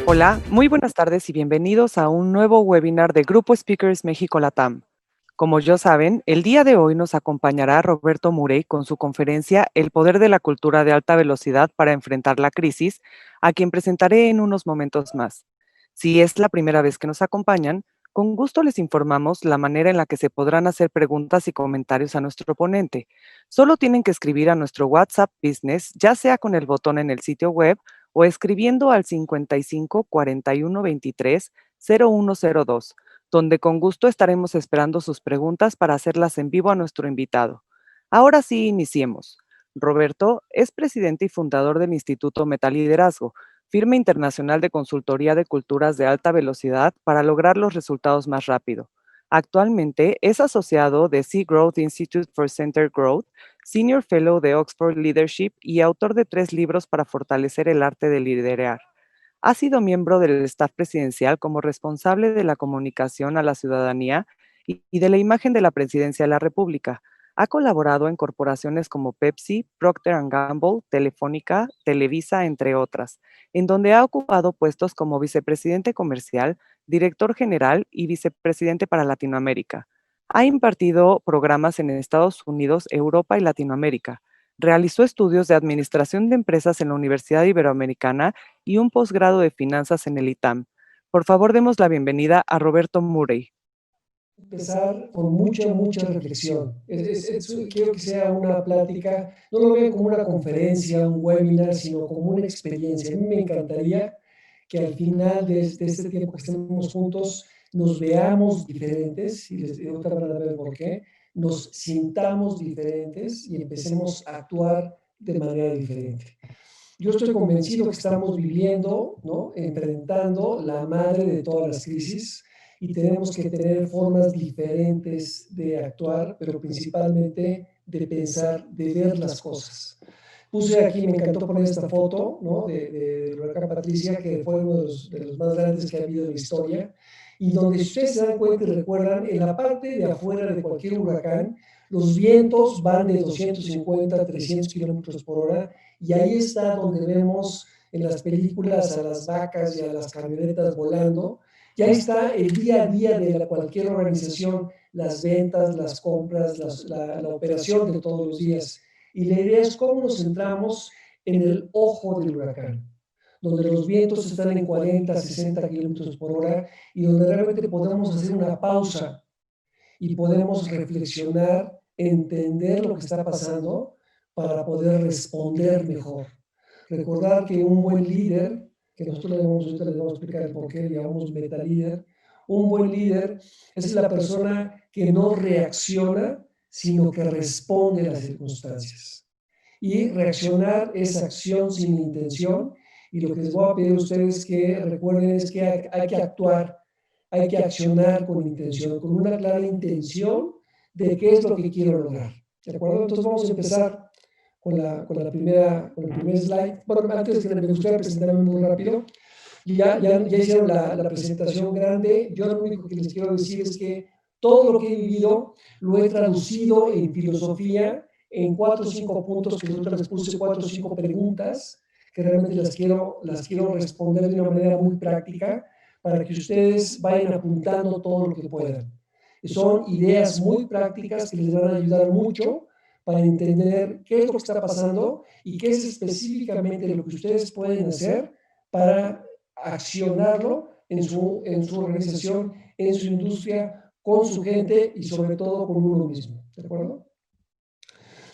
Hola, muy buenas tardes y bienvenidos a un nuevo webinar de Grupo Speakers México Latam. Como ya saben, el día de hoy nos acompañará Roberto Murey con su conferencia El poder de la cultura de alta velocidad para enfrentar la crisis, a quien presentaré en unos momentos más. Si es la primera vez que nos acompañan, con gusto les informamos la manera en la que se podrán hacer preguntas y comentarios a nuestro ponente. Solo tienen que escribir a nuestro WhatsApp Business, ya sea con el botón en el sitio web o escribiendo al 55 41 23 0102, donde con gusto estaremos esperando sus preguntas para hacerlas en vivo a nuestro invitado. Ahora sí, iniciemos. Roberto es presidente y fundador del Instituto Metaliderazgo, firma internacional de consultoría de culturas de alta velocidad para lograr los resultados más rápido. Actualmente es asociado de Sea Growth Institute for Center Growth, Senior Fellow de Oxford Leadership y autor de 3 libros para fortalecer el arte de liderar. Ha sido miembro del staff presidencial como responsable de la comunicación a la ciudadanía y de la imagen de la Presidencia de la República. Ha colaborado en corporaciones como Pepsi, Procter Gamble, Telefónica, Televisa, entre otras, en donde ha ocupado puestos como vicepresidente comercial, director general y vicepresidente para Latinoamérica. Ha impartido programas en Estados Unidos, Europa y Latinoamérica. Realizó estudios de administración de empresas en la Universidad Iberoamericana y un posgrado de finanzas en el ITAM. Por favor, demos la bienvenida a Roberto Murey. Empezar con mucha reflexión. Quiero que sea una plática, no lo vean como una conferencia, un webinar, sino como una experiencia. A mí me encantaría que al final de este tiempo que estemos juntos nos veamos diferentes, y les digo otra vez por qué, nos sintamos diferentes y empecemos a actuar de manera diferente. Yo estoy convencido que estamos viviendo, ¿no?, enfrentando la madre de todas las crisis y tenemos que tener formas diferentes de actuar, pero principalmente de pensar, de ver las cosas. Puse aquí, me encantó poner esta foto, ¿no?, del huracán Patricia, que fue uno de los más grandes que ha habido en la historia, y donde si ustedes se dan cuenta y recuerdan, en la parte de afuera de cualquier huracán, los vientos van de 250 a 300 kilómetros por hora, y ahí está donde vemos en las películas a las vacas y a las camionetas volando, y ahí está el día a día de cualquier organización, las ventas, las compras, la operación de todos los días. Y la idea es cómo nos centramos en el ojo del huracán, donde los vientos están en 40, 60 kilómetros por hora y donde realmente podemos hacer una pausa y podemos reflexionar, entender lo que está pasando para poder responder mejor. Recordar que un buen líder, que nosotros ahorita les vamos a explicar el por qué le llamamos meta líder, un buen líder es la persona que no reacciona, sino que responde a las circunstancias. Y reaccionar es acción sin intención. Y lo que les voy a pedir a ustedes que recuerden es que hay que actuar, hay que accionar con intención, con una clara intención de qué es lo que quiero lograr. ¿De acuerdo? Entonces vamos a empezar con el primer slide. Bueno, antes que me gustaría presentarme muy rápido. Ya hicieron la presentación grande. Yo lo único que les quiero decir es que todo lo que he vivido lo he traducido en filosofía en 4 o 5 puntos, que yo les puse 4 o 5 preguntas que realmente las quiero responder de una manera muy práctica para que ustedes vayan apuntando todo lo que puedan. Son ideas muy prácticas que les van a ayudar mucho para entender qué es lo que está pasando y qué es específicamente lo que ustedes pueden hacer para accionarlo en su organización, en su industria, con su gente y sobre todo con uno mismo. ¿De acuerdo?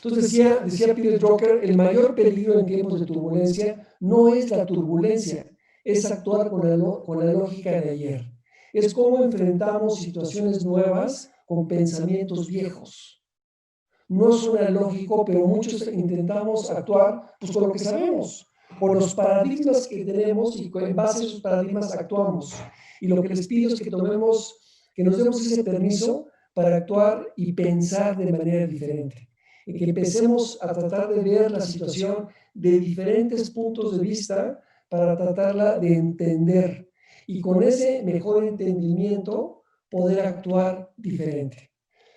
Entonces decía Peter Drucker, el mayor peligro en tiempos de turbulencia no es la turbulencia, es actuar con la lógica de ayer. Es cómo enfrentamos situaciones nuevas con pensamientos viejos. No suena lógico, pero muchos intentamos actuar pues, con lo que sabemos, con los paradigmas que tenemos y en base a esos paradigmas actuamos. Y lo que les pido es que nos demos ese permiso para actuar y pensar de manera diferente. Y que empecemos a tratar de ver la situación de diferentes puntos de vista para tratarla de entender. Y con ese mejor entendimiento poder actuar diferente.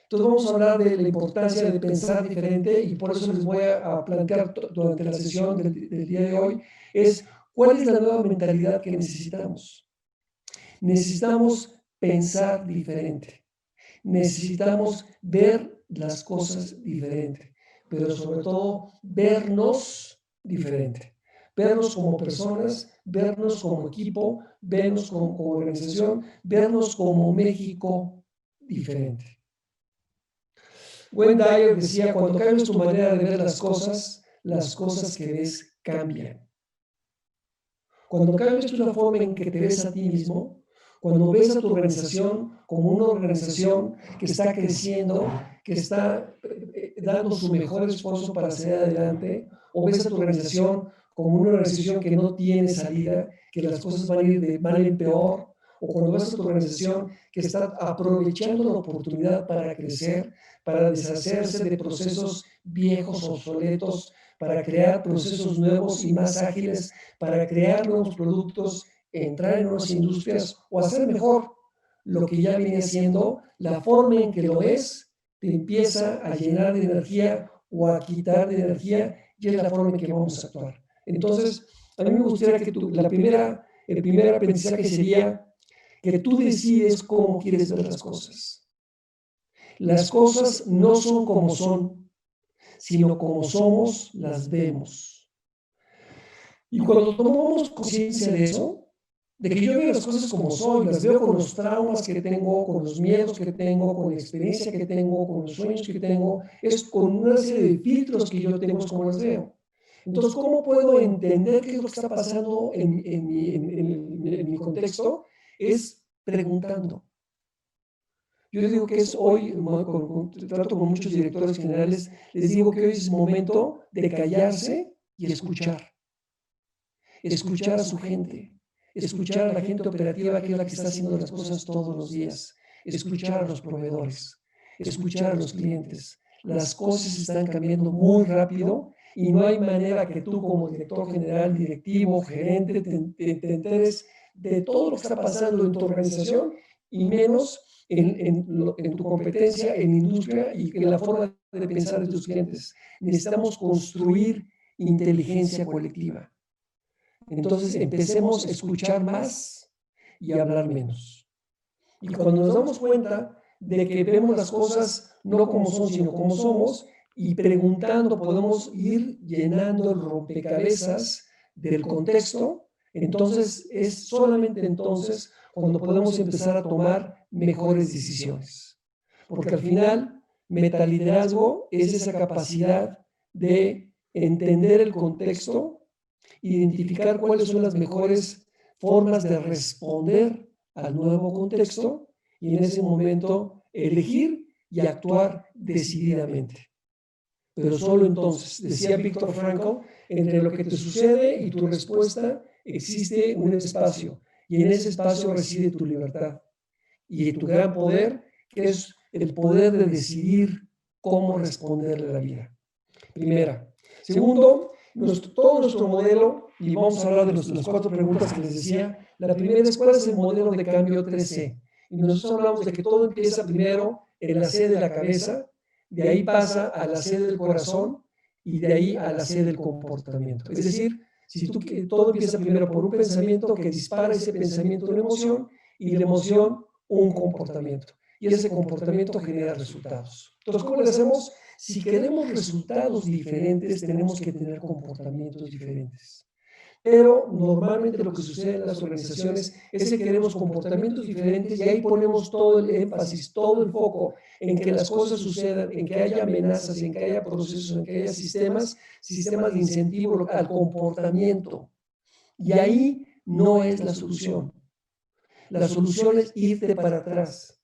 Entonces vamos a hablar de la importancia de pensar diferente y por eso les voy a plantear durante la sesión del día de hoy es ¿Cuál es la nueva mentalidad que necesitamos? Necesitamos pensar diferente. Necesitamos ver las cosas diferente, pero sobre todo vernos diferente. Vernos como personas, vernos como equipo, vernos como organización, vernos como México diferente. Wayne Dyer decía, cuando cambias tu manera de ver las cosas que ves cambian. Cuando cambias tú la forma en que te ves a ti mismo, cuando ves a tu organización como una organización que está creciendo, que está dando su mejor esfuerzo para salir adelante, o ves a tu organización como una organización que no tiene salida, que las cosas van a ir de mal en peor, o cuando ves a tu organización que está aprovechando la oportunidad para crecer, para deshacerse de procesos viejos, obsoletos, para crear procesos nuevos y más ágiles, para crear nuevos productos, entrar en nuevas industrias o hacer mejor lo que ya viene haciendo, la forma en que lo es, te empieza a llenar de energía o a quitar de energía y es la forma en que vamos a actuar. Entonces, a mí me gustaría que el primer aprendizaje sería que tú decides cómo quieres ver las cosas. Las cosas no son como son, sino como somos, las vemos. Y cuando tomamos conciencia de eso, de que yo veo las cosas como son, las veo con los traumas que tengo, con los miedos que tengo, con la experiencia que tengo, con los sueños que tengo, es con una serie de filtros que yo tengo, es como las veo. Entonces, ¿cómo puedo entender qué es lo que está pasando en mi contexto? Es preguntando. Yo digo que es hoy, trato con muchos directores generales, les digo que hoy es momento de callarse y escuchar. Escuchar a su gente, escuchar a la gente operativa que es la que está haciendo las cosas todos los días, escuchar a los proveedores, escuchar a los clientes. Las cosas están cambiando muy rápido y no hay manera que tú como director general, directivo, gerente, te enteres de todo lo que está pasando en tu organización y menos en tu competencia, en industria y en la forma de pensar de tus clientes. Necesitamos construir inteligencia colectiva. Entonces empecemos a escuchar más y a hablar menos. Y cuando nos damos cuenta de que vemos las cosas no como son, sino como somos, y preguntando podemos ir llenando el rompecabezas del contexto, entonces es solamente entonces cuando podemos empezar a tomar mejores decisiones. Porque al final, metaliderazgo es esa capacidad de entender el contexto, identificar cuáles son las mejores formas de responder al nuevo contexto y en ese momento elegir y actuar decididamente. Pero solo entonces, decía Víctor Frankl, entre lo que te sucede y tu respuesta existe un espacio y en ese espacio reside tu libertad y tu gran poder, que es el poder de decidir cómo responderle a la vida. Primera. Segundo, todo nuestro modelo, y vamos a hablar de las 4 preguntas que les decía. La primera es, ¿cuál es el modelo de cambio 3C? Y nosotros hablamos de que todo empieza primero en la C de la cabeza, de ahí pasa a la C del corazón y de ahí a la C del comportamiento. Es decir, si todo empieza primero por un pensamiento que dispara ese pensamiento una emoción y la emoción un comportamiento. Y ese comportamiento genera resultados. Entonces, ¿cómo le hacemos? Si queremos resultados diferentes, tenemos que tener comportamientos diferentes. Pero normalmente lo que sucede en las organizaciones es que queremos comportamientos diferentes y ahí ponemos todo el énfasis, todo el foco en que las cosas sucedan, en que haya amenazas, en que haya procesos, en que haya sistemas de incentivo al comportamiento. Y ahí no es la solución. La solución es irte para atrás.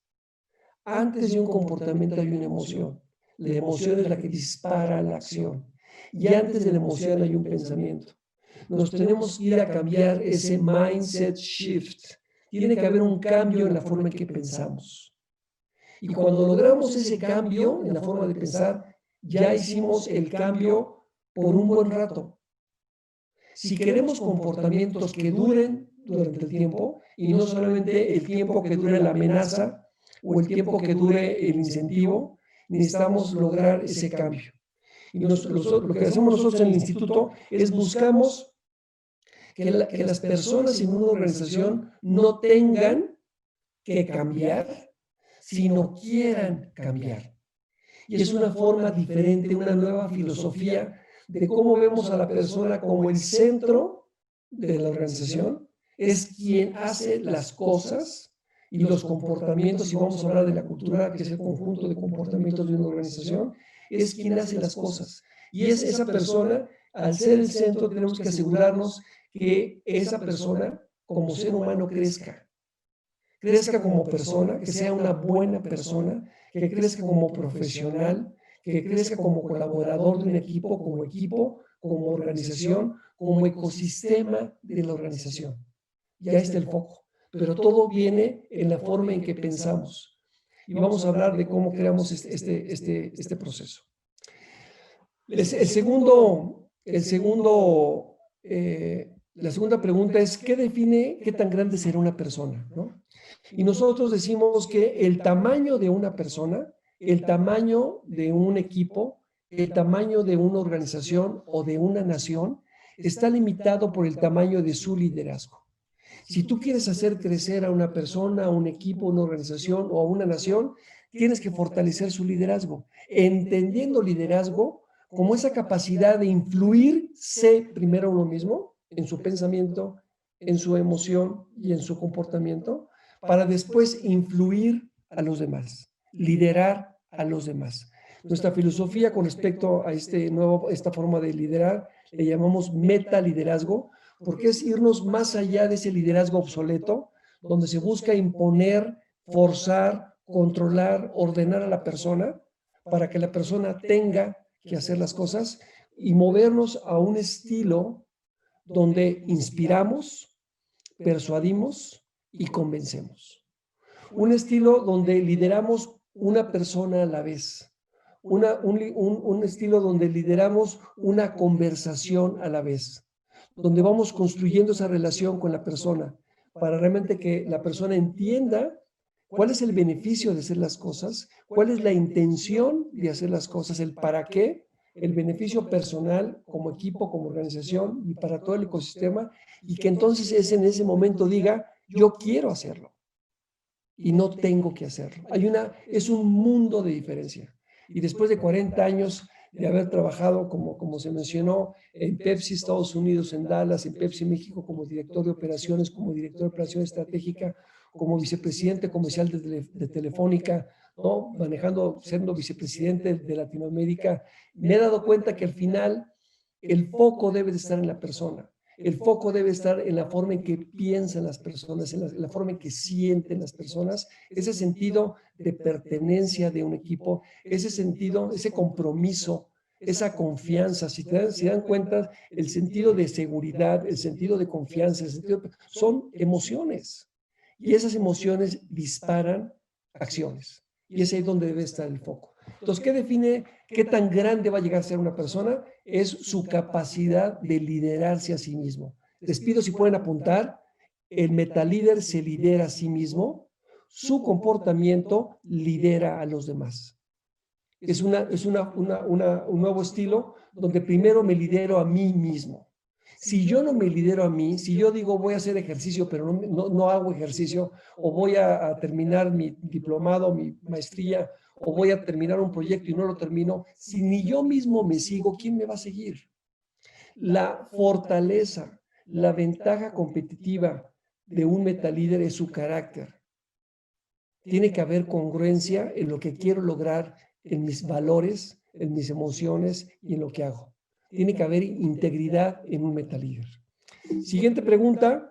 Antes de un comportamiento hay una emoción. La emoción es la que dispara la acción. Y antes de la emoción hay un pensamiento. Nos tenemos que ir a cambiar ese mindset shift. Tiene que haber un cambio en la forma en que pensamos. Y cuando logramos ese cambio en la forma de pensar, ya hicimos el cambio por un buen rato. Si queremos comportamientos que duren durante el tiempo, y no solamente el tiempo que dure la amenaza o el tiempo que dure el incentivo, necesitamos lograr ese cambio. Y lo que hacemos nosotros en el instituto es buscamos que las personas en una organización no tengan que cambiar, sino quieran cambiar. Y es una forma diferente, una nueva filosofía de cómo vemos a la persona como el centro de la organización, es quien hace las cosas y los comportamientos, y vamos a hablar de la cultura, que es el conjunto de comportamientos de una organización, es quien hace las cosas. Y es esa persona, al ser el centro, tenemos que asegurarnos que esa persona, como ser humano, crezca como persona, que sea una buena persona, que crezca como profesional, que crezca como colaborador de un equipo, como organización, como ecosistema de la organización. Ya está el foco, pero todo viene en la forma en que pensamos. Y vamos a hablar de cómo creamos este proceso. La segunda pregunta es, ¿qué define qué tan grande será una persona? ¿No? Y nosotros decimos que el tamaño de una persona, el tamaño de un equipo, el tamaño de una organización o de una nación está limitado por el tamaño de su liderazgo. Si tú quieres hacer crecer a una persona, a un equipo, una organización o a una nación, tienes que fortalecer su liderazgo, entendiendo liderazgo como esa capacidad de influirse primero uno mismo en su pensamiento, en su emoción y en su comportamiento, para después influir a los demás, liderar a los demás. Nuestra filosofía con respecto a esta forma de liderar le llamamos metaliderazgo, porque es irnos más allá de ese liderazgo obsoleto, donde se busca imponer, forzar, controlar, ordenar a la persona, para que la persona tenga que hacer las cosas, y movernos a un estilo donde inspiramos, persuadimos y convencemos. Un estilo donde lideramos una persona a la vez. Un estilo donde lideramos una conversación a la vez, donde vamos construyendo esa relación con la persona para realmente que la persona entienda cuál es el beneficio de hacer las cosas, cuál es la intención de hacer las cosas, el para qué, el beneficio personal como equipo, como organización y para todo el ecosistema, y que entonces en ese momento diga, yo quiero hacerlo y no tengo que hacerlo. Es un mundo de diferencia. Y después de 40 años de haber trabajado, como se mencionó, en Pepsi Estados Unidos, en Dallas, en Pepsi México, como director de operaciones, como director de operación estratégica, como vicepresidente comercial de Telefónica, ¿no? Siendo vicepresidente de Latinoamérica, me he dado cuenta que al final el foco debe de estar en la persona. El foco debe estar en la forma en que piensan las personas, en la forma en que sienten las personas, ese sentido de pertenencia de un equipo, ese sentido, ese compromiso, esa confianza. Si dan cuenta, el sentido de seguridad, el sentido de confianza, son emociones. Y esas emociones disparan acciones. Y es ahí donde debe estar el foco. Entonces, ¿qué define qué tan grande va a llegar a ser una persona? Es su capacidad de liderarse a sí mismo. Les pido si pueden apuntar, el metalíder se lidera a sí mismo, su comportamiento lidera a los demás. Es un nuevo estilo donde primero me lidero a mí mismo. Si yo no me lidero a mí, si yo digo voy a hacer ejercicio, pero no hago ejercicio, o voy a terminar mi diplomado, mi maestría, o voy a terminar un proyecto y no lo termino, si ni yo mismo me sigo, ¿quién me va a seguir? La fortaleza, la ventaja competitiva de un metalíder es su carácter. Tiene que haber congruencia en lo que quiero lograr, en mis valores, en mis emociones y en lo que hago. Tiene que haber integridad en un metalíder. Siguiente pregunta.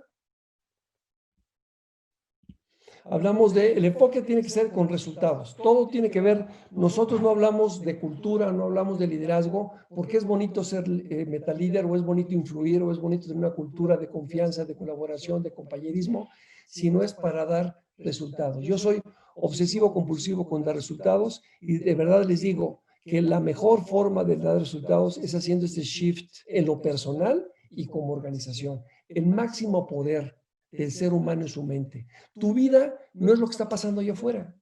Hablamos el enfoque tiene que ser con resultados. Todo tiene que ver, nosotros no hablamos de cultura, no hablamos de liderazgo, porque es bonito ser metalíder, o es bonito influir, o es bonito tener una cultura de confianza, de colaboración, de compañerismo, si no es para dar resultados. Yo soy obsesivo compulsivo con dar resultados, y de verdad les digo que la mejor forma de dar resultados es haciendo este shift en lo personal y como organización. El máximo poder del ser humano en su mente. Tu vida no es lo que está pasando allá afuera.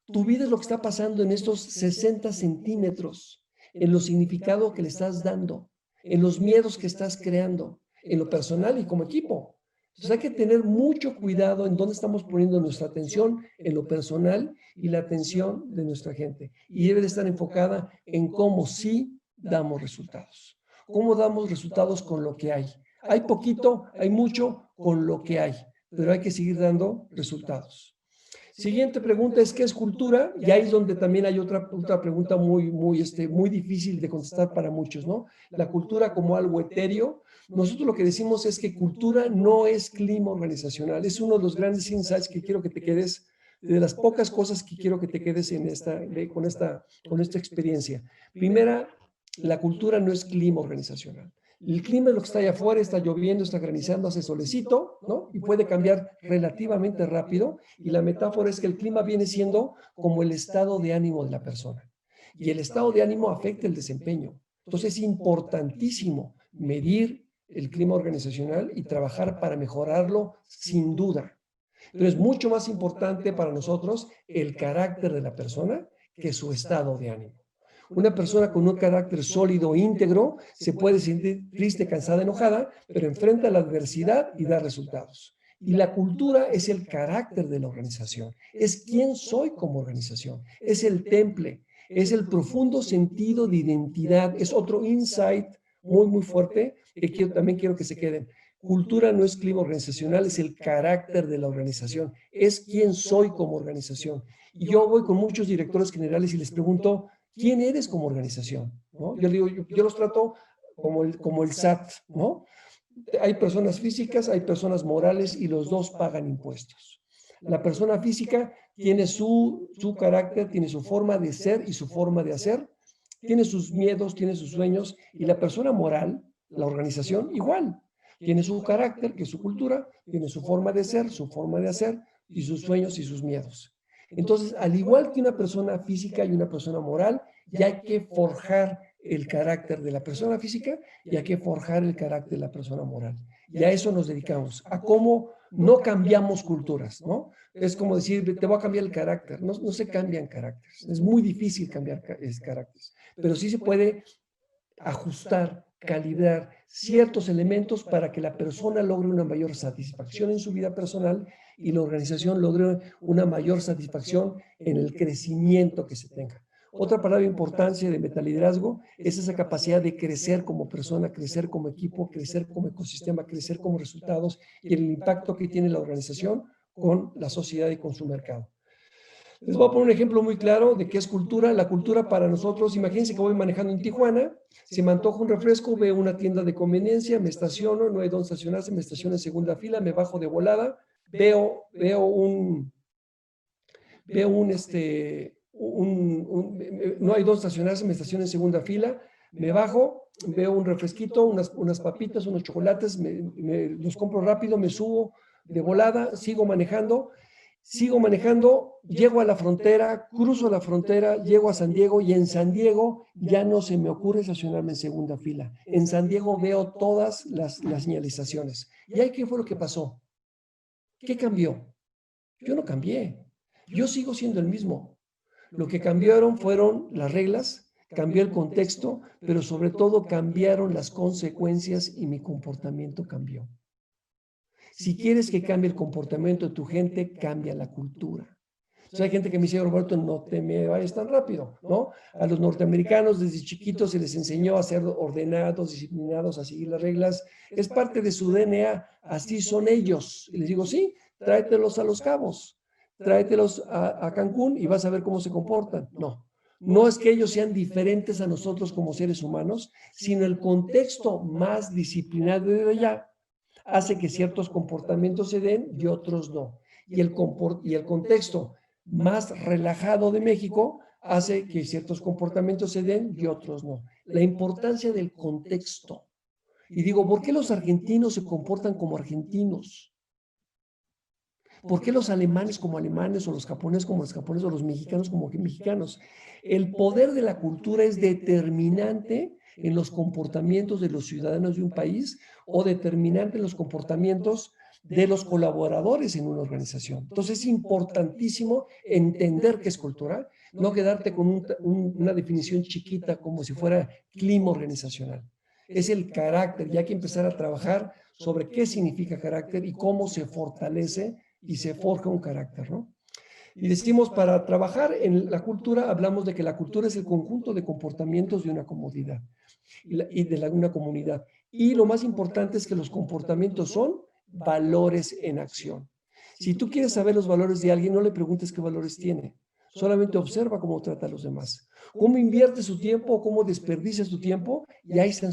Tu vida es lo que está pasando en estos 60 centímetros, en los significados que le estás dando, en los miedos que estás creando, en lo personal y como equipo. Entonces hay que tener mucho cuidado en dónde estamos poniendo nuestra atención en lo personal y la atención de nuestra gente. Y debe de estar enfocada en cómo sí damos resultados. Cómo damos resultados con lo que hay. Hay poquito, hay mucho con lo que hay, pero hay que seguir dando resultados. Siguiente pregunta es, ¿qué es cultura? Y ahí es donde también hay otra pregunta muy difícil de contestar para muchos, ¿no? La cultura como algo etéreo. Nosotros lo que decimos es que cultura no es clima organizacional. Es uno de los grandes insights que quiero que te quedes, de las pocas cosas que quiero que te quedes con esta experiencia. Primera, la cultura no es clima organizacional. El clima es lo que está allá afuera, está lloviendo, está granizando, hace solecito, ¿no? Y puede cambiar relativamente rápido. Y la metáfora es que el clima viene siendo como el estado de ánimo de la persona. Y el estado de ánimo afecta el desempeño. Entonces es importantísimo medir el clima organizacional y trabajar para mejorarlo sin duda. Pero es mucho más importante para nosotros el carácter de la persona que su estado de ánimo. Una persona con un carácter sólido, íntegro, se puede sentir triste, cansada, enojada, pero enfrenta la adversidad y da resultados. Y la cultura es el carácter de la organización, es quién soy como organización, es el temple, es el profundo sentido de identidad, es otro insight muy fuerte que también quiero que se queden. Cultura no es clima organizacional, es el carácter de la organización, es quién soy como organización. Y yo voy con muchos directores generales y les pregunto, ¿quién eres como organización? ¿No? Yo digo, yo los trato como el SAT, ¿no? Hay personas físicas, hay personas morales y los dos pagan impuestos. La persona física tiene su carácter, tiene su forma de ser y su forma de hacer, tiene sus miedos, tiene sus sueños, y la persona moral, la organización, igual. Tiene su carácter, que es su cultura, tiene su forma de ser, su forma de hacer y sus sueños y sus miedos. Entonces, al igual que una persona física y una persona moral, ya hay que forjar el carácter de la persona física y hay que forjar el carácter de la persona moral. Y a eso nos dedicamos, a cómo no cambiamos culturas, ¿no? Es como decir, te voy a cambiar el carácter. No, no se cambian caracteres. Es muy difícil cambiar caracteres, pero sí se puede ajustar, calibrar ciertos elementos para que la persona logre una mayor satisfacción en su vida personal y la organización logre una mayor satisfacción en el crecimiento que se tenga. Otra palabra de importancia de metaliderazgo es esa capacidad de crecer como persona, crecer como equipo, crecer como ecosistema, crecer como resultados y el impacto que tiene la organización con la sociedad y con su mercado. Les voy a poner un ejemplo muy claro de qué es cultura. La cultura para nosotros, imagínense que voy manejando en Tijuana, se me antoja un refresco, veo una tienda de conveniencia, me estaciono, no hay dónde estacionarse, me estaciono en segunda fila, me bajo de volada, no hay dónde estacionarse, me estaciono en segunda fila, me bajo, veo un refresquito, unas papitas, unos chocolates, los compro rápido, me subo de volada, sigo manejando, llego a la frontera, cruzo la frontera, llego a San Diego y en San Diego ya no se me ocurre estacionarme en segunda fila. En San Diego veo todas las señalizaciones. ¿Y ahí qué fue lo que pasó? ¿Qué cambió? Yo no cambié. Yo sigo siendo el mismo. Lo que cambiaron fueron las reglas, cambió el contexto, pero sobre todo cambiaron las consecuencias y mi comportamiento cambió. Si quieres que cambie el comportamiento de tu gente, cambia la cultura. O sea, hay gente que me dice, Roberto, no te me vayas tan rápido, ¿no? A los norteamericanos desde chiquitos se les enseñó a ser ordenados, disciplinados, a seguir las reglas. Es parte de su DNA, así son ellos. Y les digo, sí, tráetelos a Los Cabos, tráetelos a Cancún y vas a ver cómo se comportan. No, no es que ellos sean diferentes a nosotros como seres humanos, sino el contexto más disciplinado de allá hace que ciertos comportamientos se den y otros no. Y el contexto más relajado de México hace que ciertos comportamientos se den y otros no. La importancia del contexto. Y digo, ¿por qué los argentinos se comportan como argentinos? ¿Por qué los alemanes como alemanes o los japoneses como los japoneses o los mexicanos como mexicanos? El poder de la cultura es determinante en los comportamientos de los ciudadanos de un país o determinante en los comportamientos de los colaboradores en una organización. Entonces es importantísimo entender qué es cultura, no quedarte con una definición chiquita como si fuera clima organizacional. es el carácter, y hay que empezar a trabajar sobre qué significa carácter y cómo se fortalece y se forja un carácter, ¿no? Y decimos, para trabajar en la cultura, hablamos de que la cultura es el conjunto de comportamientos de una comunidad una comunidad. Y lo más importante es que los comportamientos son valores en acción. Si tú quieres saber los valores de alguien, no le preguntes qué valores tiene. Solamente observa cómo trata a los demás. Cómo invierte su tiempo, cómo desperdicia su tiempo, y ahí están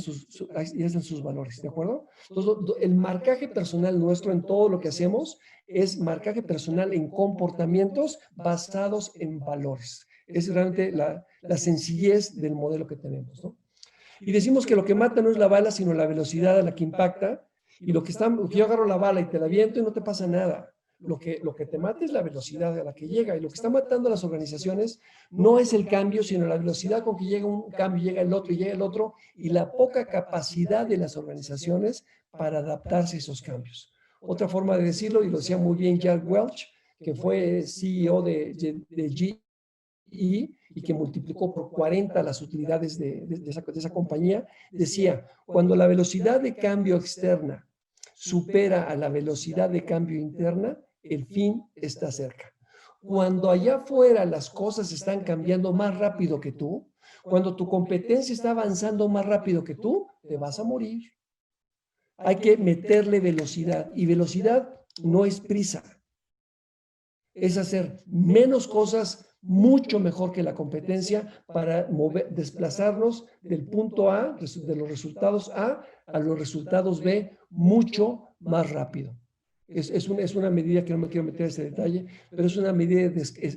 ahí están sus valores, ¿de acuerdo? Entonces, el marcaje personal nuestro en todo lo que hacemos es marcaje personal en comportamientos basados en valores. Es realmente la sencillez del modelo que tenemos, ¿no? Y decimos que lo que mata no es la bala, sino la velocidad a la que impacta. Y lo que yo agarro la bala y te la viento y no te pasa nada. Lo que te mata es la velocidad a la que llega. Y lo que está matando a las organizaciones no es el cambio, sino la velocidad con que llega un cambio, llega el otro y llega el otro, y la poca capacidad de las organizaciones para adaptarse a esos cambios. Otra forma de decirlo, y lo decía muy bien Jack Welch, que fue CEO de y que multiplicó por 40 las utilidades de esa compañía, decía, cuando la velocidad de cambio externa supera a la velocidad de cambio interna, el fin está cerca. Cuando allá afuera las cosas están cambiando más rápido que tú, cuando tu competencia está avanzando más rápido que tú, te vas a morir. Hay que meterle velocidad, y velocidad no es prisa, es hacer menos cosas mucho mejor que la competencia para desplazarnos del punto A, de los resultados a los resultados B mucho más rápido. Es una medida que no me quiero meter en ese detalle, pero es una medida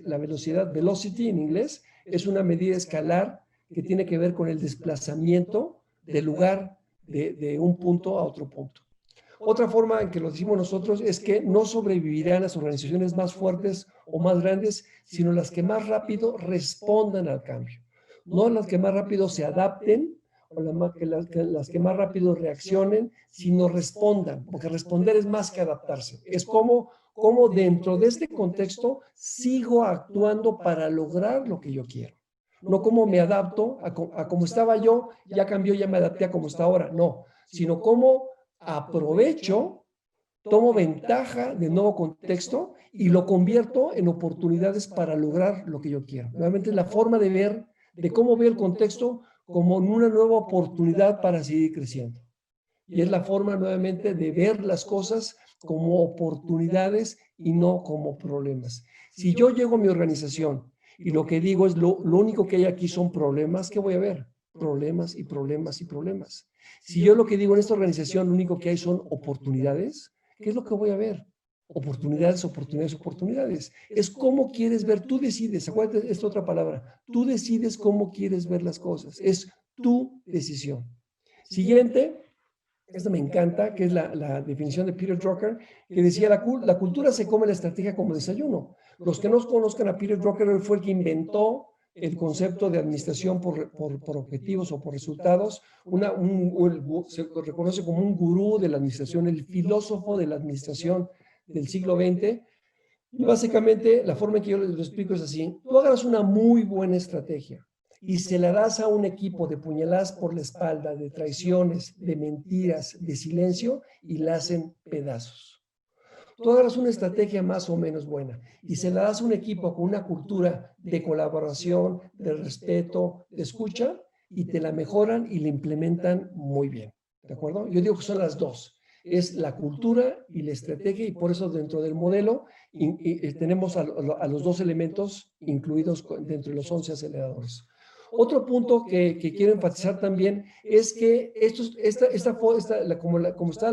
la velocidad, velocity en inglés, es una medida escalar que tiene que ver con el desplazamiento del lugar de un punto a otro punto. Otra forma en que lo decimos nosotros es que no sobrevivirán las organizaciones más fuertes o más grandes, sino las que más rápido respondan al cambio. No las que más rápido se adapten o las que más rápido reaccionen, sino respondan, porque responder es más que adaptarse. Es como dentro de este contexto sigo actuando para lograr lo que yo quiero. No como me adapto a como estaba yo, ya cambió, ya me adapté a como está ahora. No, sino como aprovecho, tomo ventaja del nuevo contexto y lo convierto en oportunidades para lograr lo que yo quiero. Nuevamente es la forma de ver, de cómo veo el contexto como una nueva oportunidad para seguir creciendo. Y es la forma nuevamente de ver las cosas como oportunidades y no como problemas. Si yo llego a mi organización y lo que digo es lo único que hay aquí son problemas, ¿qué voy a ver? Problemas y problemas y problemas. Si yo lo que digo en esta organización lo único que hay son oportunidades, ¿qué es lo que voy a ver? Oportunidades, oportunidades, oportunidades. Es cómo quieres ver, tú decides, acuérdate esta otra palabra, tú decides cómo quieres ver las cosas, es tu decisión. Siguiente, esta me encanta, que es la definición de Peter Drucker, que decía, la cultura se come la estrategia como desayuno. Los que no conozcan a Peter Drucker, él fue el que inventó el concepto de administración por objetivos o por resultados. Se reconoce como un gurú de la administración, el filósofo de la administración del siglo XX. Y básicamente la forma en que yo les lo explico es así: tú agarras una muy buena estrategia y se la das a un equipo de puñaladas por la espalda, de traiciones, de mentiras, de silencio, y la hacen pedazos. Tú agarras una estrategia más o menos buena y se la das a un equipo con una cultura de colaboración, de respeto, de escucha, y te la mejoran y la implementan muy bien. ¿De acuerdo? Yo digo que son las dos. Es la cultura y la estrategia, y por eso dentro del modelo tenemos a los dos elementos incluidos dentro de los 11 aceleradores. Otro punto que quiero enfatizar también es que como está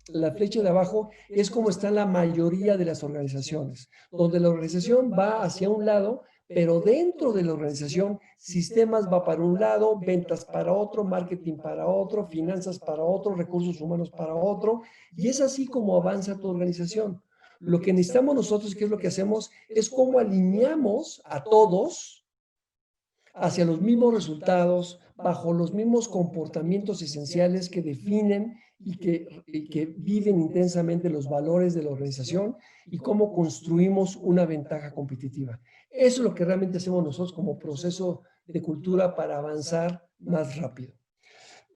la flecha de abajo, es como está la mayoría de las organizaciones, donde la organización va hacia un lado, pero dentro de la organización, sistemas va para un lado, ventas para otro, marketing para otro, finanzas para otro, recursos humanos para otro, y es así como avanza tu organización. Lo que necesitamos nosotros, ¿qué es lo que hacemos? Es cómo alineamos a todos hacia los mismos resultados, bajo los mismos comportamientos esenciales que definen y que viven intensamente los valores de la organización, y cómo construimos una ventaja competitiva. Eso es lo que realmente hacemos nosotros como proceso de cultura para avanzar más rápido.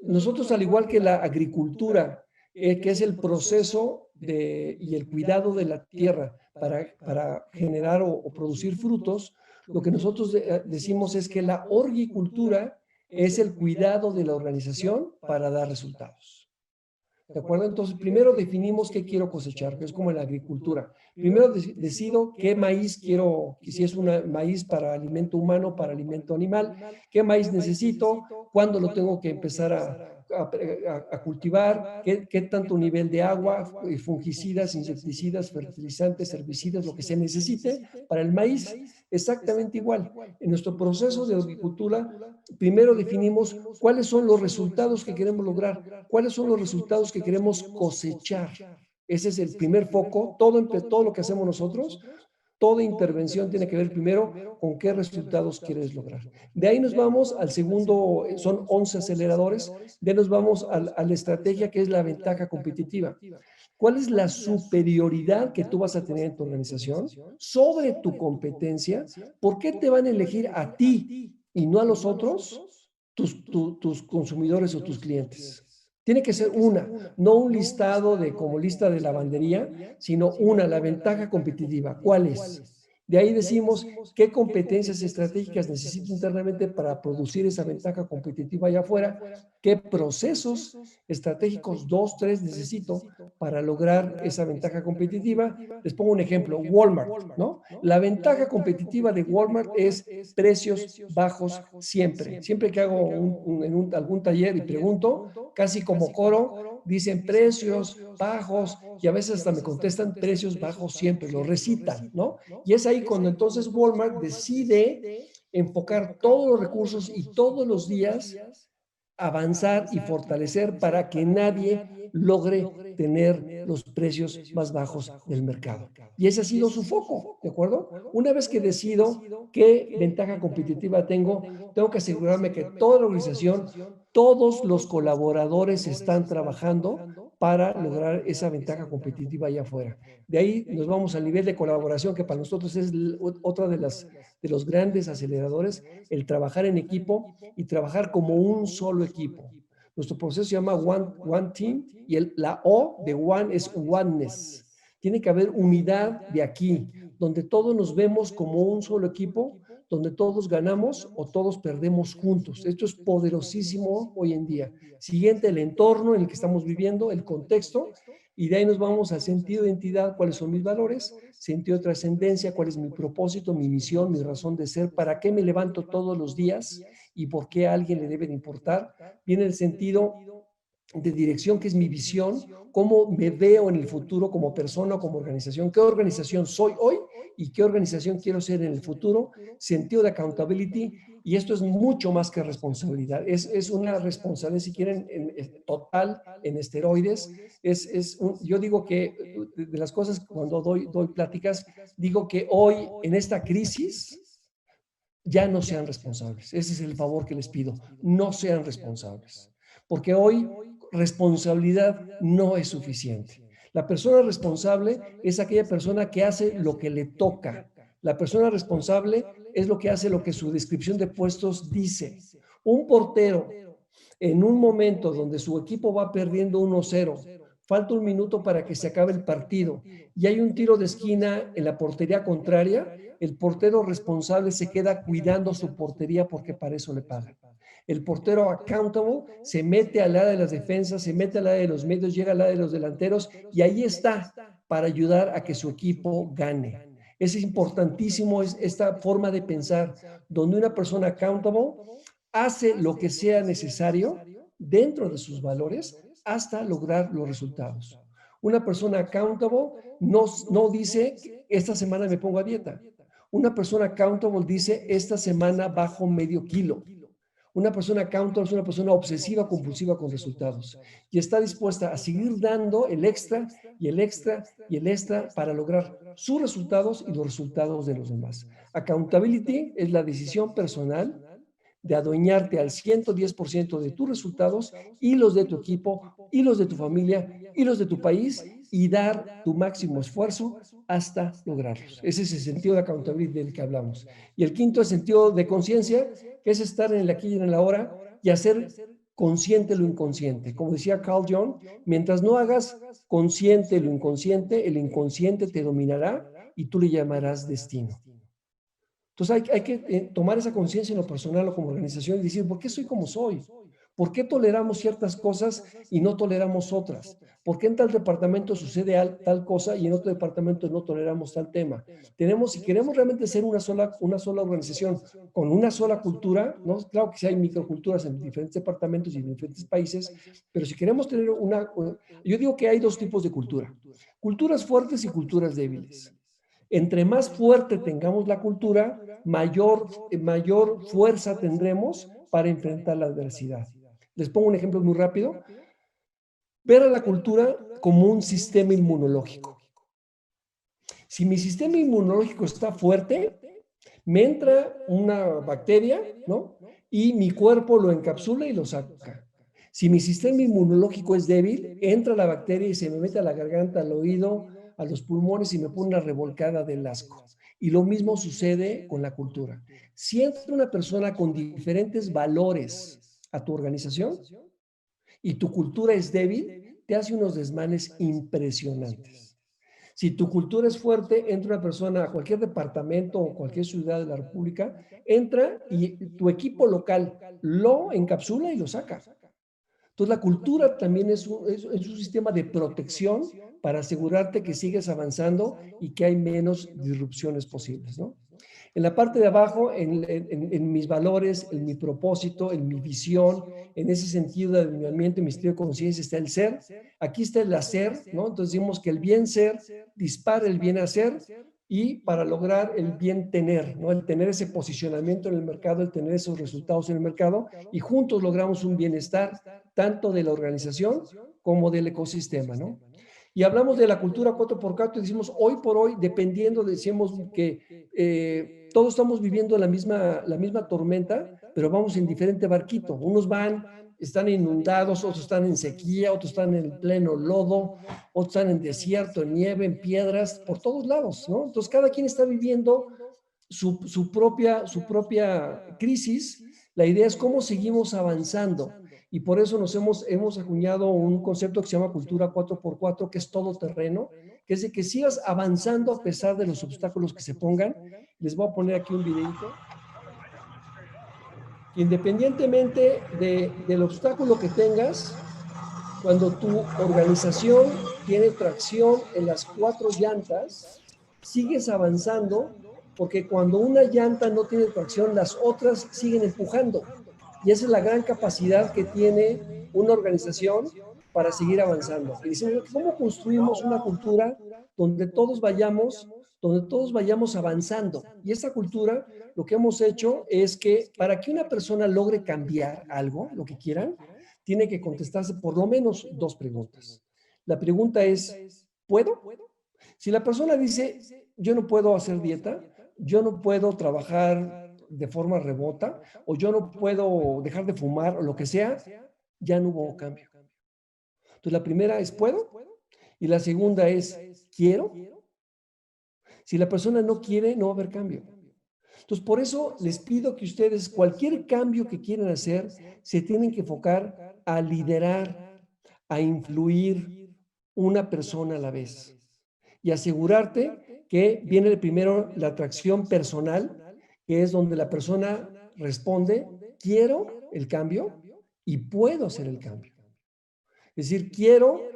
nosotros, al igual que la agricultura, que es el proceso y el cuidado de la tierra para generar o producir frutos, lo que nosotros decimos es que la horticultura es el cuidado de la organización para dar resultados. ¿De acuerdo? Entonces, primero definimos qué quiero cosechar, que es como en la agricultura. Primero decido qué maíz quiero, si es un maíz para alimento humano, para alimento animal, qué maíz necesito, cuándo lo tengo que empezar a cultivar, qué tanto nivel de agua, fungicidas, insecticidas, fertilizantes, herbicidas, lo que se necesite para el maíz. Exactamente igual. En nuestro proceso de agricultura, primero definimos cuáles son los resultados que queremos lograr, cuáles son los resultados que queremos cosechar. Ese es el primer foco. Todo lo que hacemos nosotros, toda intervención tiene que ver primero con qué resultados quieres lograr. De ahí nos vamos al segundo, son 11 aceleradores, de ahí nos vamos a la estrategia que es la ventaja competitiva. ¿Cuál es la superioridad que tú vas a tener en tu organización sobre tu competencia? ¿Por qué te van a elegir a ti y no a los otros, tus consumidores o tus clientes? Tiene que ser una, no un listado como lista de lavandería, sino una, la ventaja competitiva. ¿Cuál es? De ahí decimos qué competencias estratégicas necesito internamente para producir esa ventaja competitiva allá afuera, qué procesos estratégicos, 2, 3 necesito para lograr esa ventaja competitiva. Les pongo un ejemplo, Walmart, ¿no? La ventaja competitiva de Walmart es precios bajos siempre. Siempre que hago algún taller y pregunto, casi como coro, dicen precios bajos y a veces hasta me contestan precios bajos siempre, lo recitan, ¿no? Y es ahí cuando entonces Walmart decide enfocar todos los recursos y todos los días avanzar y fortalecer para que nadie logre tener los precios más bajos del mercado. Y ese ha sido su foco, ¿de acuerdo? Una vez que decido qué ventaja competitiva tengo que asegurarme que toda la organización, todos los colaboradores están trabajando para lograr esa ventaja competitiva allá afuera. De ahí nos vamos al nivel de colaboración, que para nosotros es otra de los grandes aceleradores, el trabajar en equipo y trabajar como un solo equipo. Nuestro proceso se llama One Team y la O de One es Oneness. Tiene que haber unidad de aquí, donde todos nos vemos como un solo equipo, donde todos ganamos o todos perdemos juntos. Esto es poderosísimo hoy en día. Siguiente, el entorno en el que estamos viviendo, el contexto, y de ahí nos vamos al sentido de identidad, cuáles son mis valores, sentido de trascendencia, cuál es mi propósito, mi misión, mi razón de ser, para qué me levanto todos los días y por qué a alguien le debe de importar. Viene el sentido de dirección, que es mi visión, cómo me veo en el futuro como persona o como organización, qué organización soy hoy y qué organización quiero ser en el futuro, sentido de accountability, y esto es mucho más que responsabilidad, es una responsabilidad, si quieren, total, en esteroides. Yo digo que de las cosas cuando doy pláticas, digo que hoy en esta crisis ya no sean responsables. Ese es el favor que les pido, no sean responsables, porque hoy responsabilidad no es suficiente. La persona responsable es aquella persona que hace lo que le toca. La persona responsable es lo que hace lo que su descripción de puestos dice. Un portero en un momento donde su equipo va perdiendo 1-0, falta un minuto para que se acabe el partido y hay un tiro de esquina en la portería contraria, el portero responsable se queda cuidando su portería porque para eso le pagan. El portero accountable se mete al área de las defensas, se mete al área de los medios, llega al área de los delanteros y ahí está para ayudar a que su equipo gane. Es importantísimo esta forma de pensar, donde una persona accountable hace lo que sea necesario dentro de sus valores hasta lograr los resultados. Una persona accountable no dice, esta semana me pongo a dieta. Una persona accountable dice, esta semana bajo medio kilo. Una persona accountable es una persona obsesiva, compulsiva con resultados y está dispuesta a seguir dando el extra y el extra y el extra para lograr sus resultados y los resultados de los demás. Accountability es la decisión personal de adueñarte al 110% de tus resultados y los de tu equipo y los de tu familia y los de tu país y dar tu máximo esfuerzo hasta lograrlos. Ese es el sentido de accountability del que hablamos. Y el quinto es sentido de conciencia, que es estar en el aquí y en el ahora y hacer consciente lo inconsciente. Como decía Carl Jung, mientras no hagas consciente lo inconsciente, el inconsciente te dominará y tú le llamarás destino. Entonces hay que tomar esa conciencia en lo personal o como organización y decir, ¿por qué soy como soy? ¿Por qué toleramos ciertas cosas y no toleramos otras? ¿Por qué en tal departamento sucede tal cosa y en otro departamento no toleramos tal tema? Si queremos realmente ser una sola organización con una sola cultura, ¿no? Claro que sí hay microculturas en diferentes departamentos y en diferentes países, pero si queremos tener yo digo que hay dos tipos de cultura. Culturas fuertes y culturas débiles. Entre más fuerte tengamos la cultura, mayor fuerza tendremos para enfrentar la adversidad. Les pongo un ejemplo muy rápido. Ver a la cultura como un sistema inmunológico. Si mi sistema inmunológico está fuerte, me entra una bacteria, ¿no? Y mi cuerpo lo encapsula y lo saca. Si mi sistema inmunológico es débil, entra la bacteria y se me mete a la garganta, al oído, a los pulmones y me pone una revolcada del asco. Y lo mismo sucede con la cultura. Si entra una persona con diferentes valores a tu organización y tu cultura es débil, te hace unos desmanes impresionantes. Si tu cultura es fuerte, entra una persona a cualquier departamento o cualquier ciudad de la República, entra y tu equipo local lo encapsula y lo saca. Entonces, la cultura también es un sistema de protección para asegurarte que sigues avanzando y que hay menos disrupciones posibles, ¿no? En la parte de abajo, en mis valores, en mi propósito, en mi visión, en ese sentido de alineamiento y mi estilo de conciencia está el ser. Aquí está el hacer, ¿no? Entonces decimos que el bien ser dispara el bien hacer y para lograr el bien tener, ¿no? El tener ese posicionamiento en el mercado, el tener esos resultados en el mercado y juntos logramos un bienestar tanto de la organización como del ecosistema, ¿no? Y hablamos de la cultura 4x4 y decimos hoy por hoy, dependiendo, decimos que todos estamos viviendo la misma tormenta, pero vamos en diferente barquito. Unos están inundados, otros están en sequía, otros están en pleno lodo, otros están en desierto, en nieve, en piedras, por todos lados, ¿no? Entonces cada quien está viviendo su propia crisis. La idea es cómo seguimos avanzando. Y por eso hemos acuñado un concepto que se llama cultura 4x4, que es todo terreno, que es de que sigas avanzando a pesar de los obstáculos que se pongan. Les voy a poner aquí un videito. Independientemente del obstáculo que tengas, cuando tu organización tiene tracción en las 4 llantas, sigues avanzando porque cuando una llanta no tiene tracción, las otras siguen empujando. Y esa es la gran capacidad que tiene una organización para seguir avanzando. Y decimos, ¿cómo construimos una cultura donde todos vayamos avanzando? Y esta cultura, lo que hemos hecho es que para que una persona logre cambiar algo, lo que quieran, tiene que contestarse por lo menos 2 preguntas. La pregunta es, ¿puedo? Si la persona dice, yo no puedo hacer dieta, yo no puedo trabajar de forma remota, o yo no puedo dejar de fumar, o lo que sea, ya no hubo cambio. Entonces, la primera es, ¿puedo? Y la segunda es, ¿quiero? Si la persona no quiere, no va a haber cambio. Entonces, por eso les pido que ustedes, cualquier cambio que quieran hacer, se tienen que enfocar a liderar, a influir una persona a la vez y asegurarte que viene primero la atracción personal, que es donde la persona responde, quiero el cambio y puedo hacer el cambio. Es decir,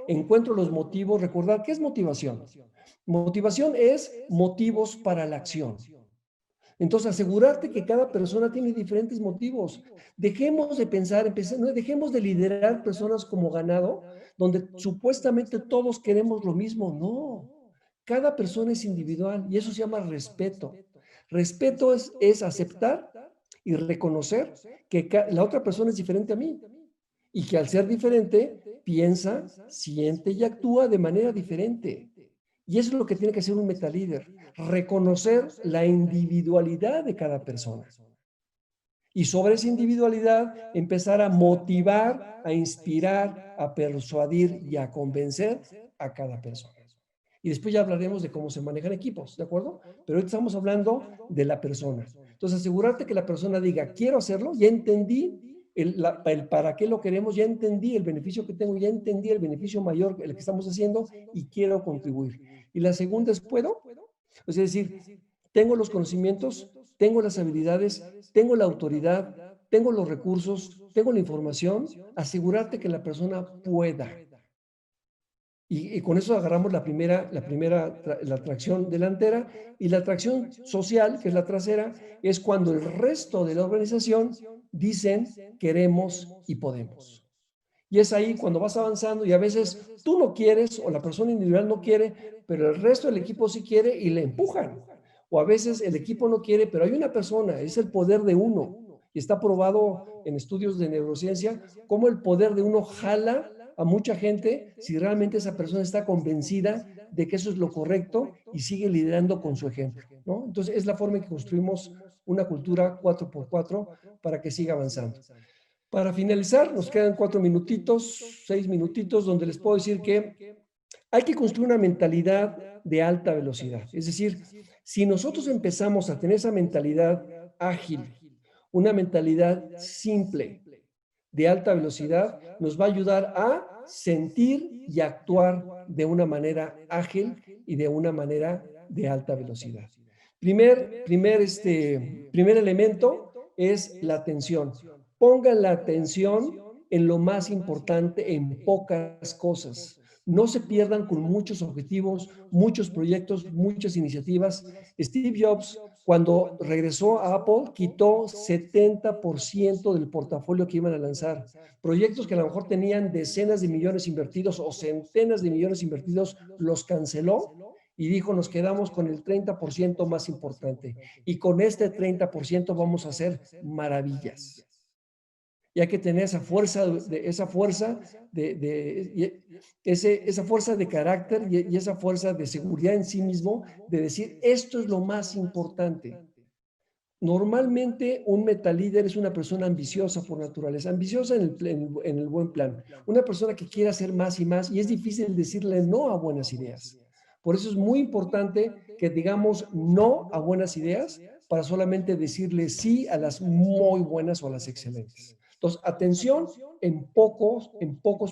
encuentro los motivos, recordar, ¿qué es motivación? Motivación es motivos para la acción. Entonces, asegurarte que cada persona tiene diferentes motivos. Dejemos de pensar, dejemos de liderar personas como ganado, donde supuestamente todos queremos lo mismo. No, cada persona es individual y eso se llama respeto. Respeto es aceptar y reconocer que la otra persona es diferente a mí y que al ser diferente piensa, siente y actúa de manera diferente. Y eso es lo que tiene que hacer un metalíder, reconocer la individualidad de cada persona. Y sobre esa individualidad empezar a motivar, a inspirar, a persuadir y a convencer a cada persona. Y después ya hablaremos de cómo se manejan equipos, ¿de acuerdo? Pero hoy estamos hablando de la persona. Entonces, asegurarte que la persona diga, quiero hacerlo, ya entendí el para qué lo queremos, ya entendí el beneficio que tengo, ya entendí el beneficio mayor, el que estamos haciendo y quiero contribuir. Y la segunda es ¿puedo? Es decir, tengo los conocimientos, tengo las habilidades, tengo la autoridad, tengo los recursos, tengo la información, asegurarte que la persona pueda. Y con eso agarramos la tracción delantera, y la tracción social, que es la trasera, es cuando el resto de la organización dicen queremos y podemos. Y es ahí cuando vas avanzando y a veces tú no quieres o la persona individual no quiere, pero el resto del equipo sí quiere y le empujan. O a veces el equipo no quiere, pero hay una persona, es el poder de uno. Y está probado en estudios de neurociencia cómo el poder de uno jala a mucha gente si realmente esa persona está convencida de que eso es lo correcto y sigue liderando con su ejemplo, ¿no? Entonces es la forma en que construimos una cultura 4x4 para que siga avanzando. Para finalizar, nos quedan 4 minutitos, 6 minutitos, donde les puedo decir que hay que construir una mentalidad de alta velocidad. Es decir, si nosotros empezamos a tener esa mentalidad ágil, una mentalidad simple, de alta velocidad, nos va a ayudar a sentir y actuar de una manera ágil y de una manera de alta velocidad. Primer elemento es la atención. Pongan la atención en lo más importante, en pocas cosas. No se pierdan con muchos objetivos, muchos proyectos, muchas iniciativas. Steve Jobs, cuando regresó a Apple, quitó 70% del portafolio que iban a lanzar. Proyectos que a lo mejor tenían decenas de millones invertidos o centenas de millones invertidos, los canceló y dijo, nos quedamos con el 30% más importante. Y con este 30% vamos a hacer maravillas. Y hay que tener esa fuerza esa fuerza de carácter y esa fuerza de seguridad en sí mismo, de decir, esto es lo más importante. Normalmente un metalíder es una persona ambiciosa por naturaleza, ambiciosa en el buen plan, una persona que quiere hacer más y más, y es difícil decirle no a buenas ideas. Por eso es muy importante que digamos no a buenas ideas para solamente decirle sí a las muy buenas o a las excelentes. Entonces, atención en pocos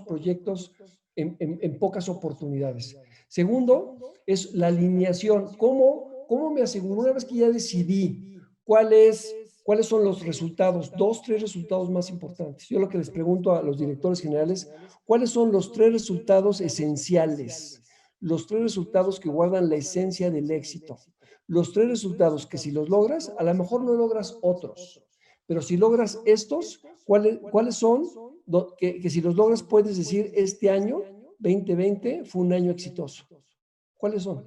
proyectos, en pocas oportunidades. Segundo, es la alineación. ¿Cómo me aseguro una vez que ya decidí cuáles son los resultados, 2, 3 resultados más importantes? Yo lo que les pregunto a los directores generales, ¿cuáles son los 3 resultados esenciales? Los 3 resultados que guardan la esencia del éxito. Los 3 resultados que si los logras, a lo mejor no logras otros, pero si logras estos, ¿cuáles son? Que si los logras puedes decir, este año, 2020, fue un año exitoso. ¿Cuáles son?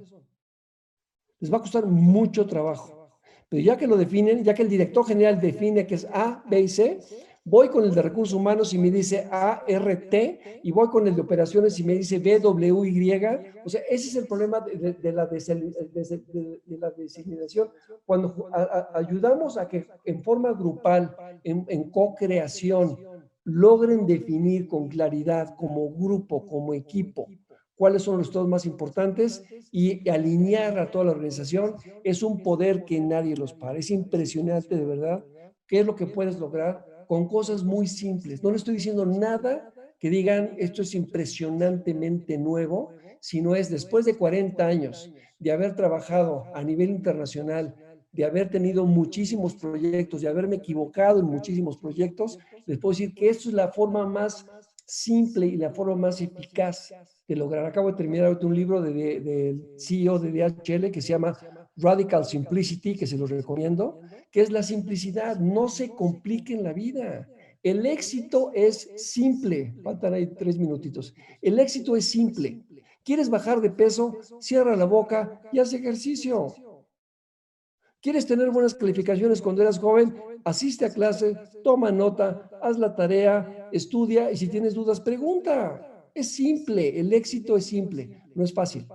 Les va a costar mucho trabajo. Pero ya que lo definen, ya que el director general define que es A, B y C, voy con el de recursos humanos y me dice A, R, T, y voy con el de operaciones y me dice B, W, Y. O sea, ese es el problema de la diseminación. Cuando ayudamos a que en forma grupal, en co-creación, logren definir con claridad como grupo, como equipo, cuáles son los estados más importantes y alinear a toda la organización, es un poder que nadie los para. Es impresionante, de verdad, qué es lo que puedes lograr con cosas muy simples. No le estoy diciendo nada que digan esto es impresionantemente nuevo, sino es después de 40 años de haber trabajado a nivel internacional, de haber tenido muchísimos proyectos, de haberme equivocado en muchísimos proyectos, les puedo decir que esto es la forma más simple y la forma más eficaz de lograr. Acabo de terminar ahorita un libro del CEO de DHL que se llama Radical Simplicity, que se los recomiendo, que es la simplicidad. No se compliquen la vida. El éxito es simple. Faltan ahí 3 minutitos. El éxito es simple. ¿Quieres bajar de peso? Cierra la boca y haz ejercicio. ¿Quieres tener buenas calificaciones cuando eras joven? Asiste a clase, toma nota, haz la tarea, estudia y si tienes dudas, pregunta. Es simple, el éxito es simple. No es fácil,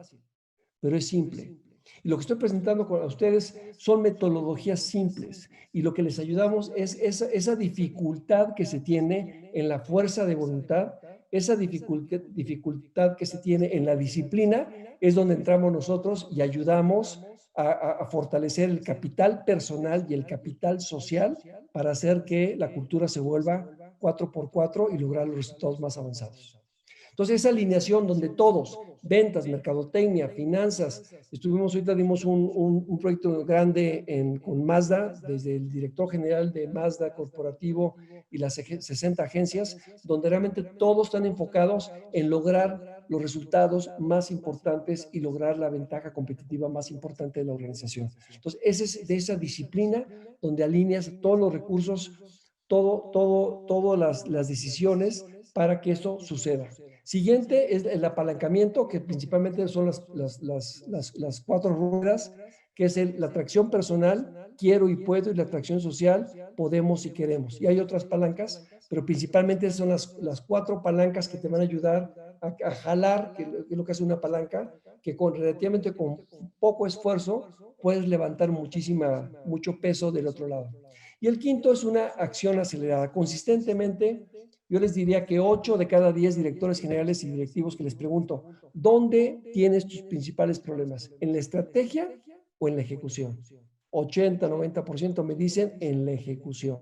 pero es simple. Y lo que estoy presentando a ustedes son metodologías simples y lo que les ayudamos es esa dificultad que se tiene en la fuerza de voluntad, esa dificultad que se tiene en la disciplina, es donde entramos nosotros y ayudamos a fortalecer el capital personal y el capital social para hacer que la cultura se vuelva 4x4 y lograr los resultados más avanzados. Entonces, esa alineación donde todos, ventas, mercadotecnia, finanzas, ahorita dimos un proyecto grande con Mazda, desde el director general de Mazda Corporativo y las 60 agencias, donde realmente todos están enfocados en lograr los resultados más importantes y lograr la ventaja competitiva más importante de la organización. Entonces, esa es de esa disciplina donde alineas todos los recursos, todas las decisiones para que esto suceda. Siguiente es el apalancamiento, que principalmente son las cuatro ruedas, que es la atracción personal, quiero y puedo, y la atracción social, podemos y queremos. Y hay otras palancas, pero principalmente son las cuatro palancas que te van a ayudar a jalar, que es lo que hace una palanca, que relativamente con poco esfuerzo puedes levantar mucho peso del otro lado. Y el quinto es una acción acelerada. Consistentemente, yo les diría que 8 de cada 10 directores generales y directivos que les pregunto, ¿dónde tienes tus principales problemas? ¿En la estrategia o en la ejecución? 80-90% me dicen en la ejecución.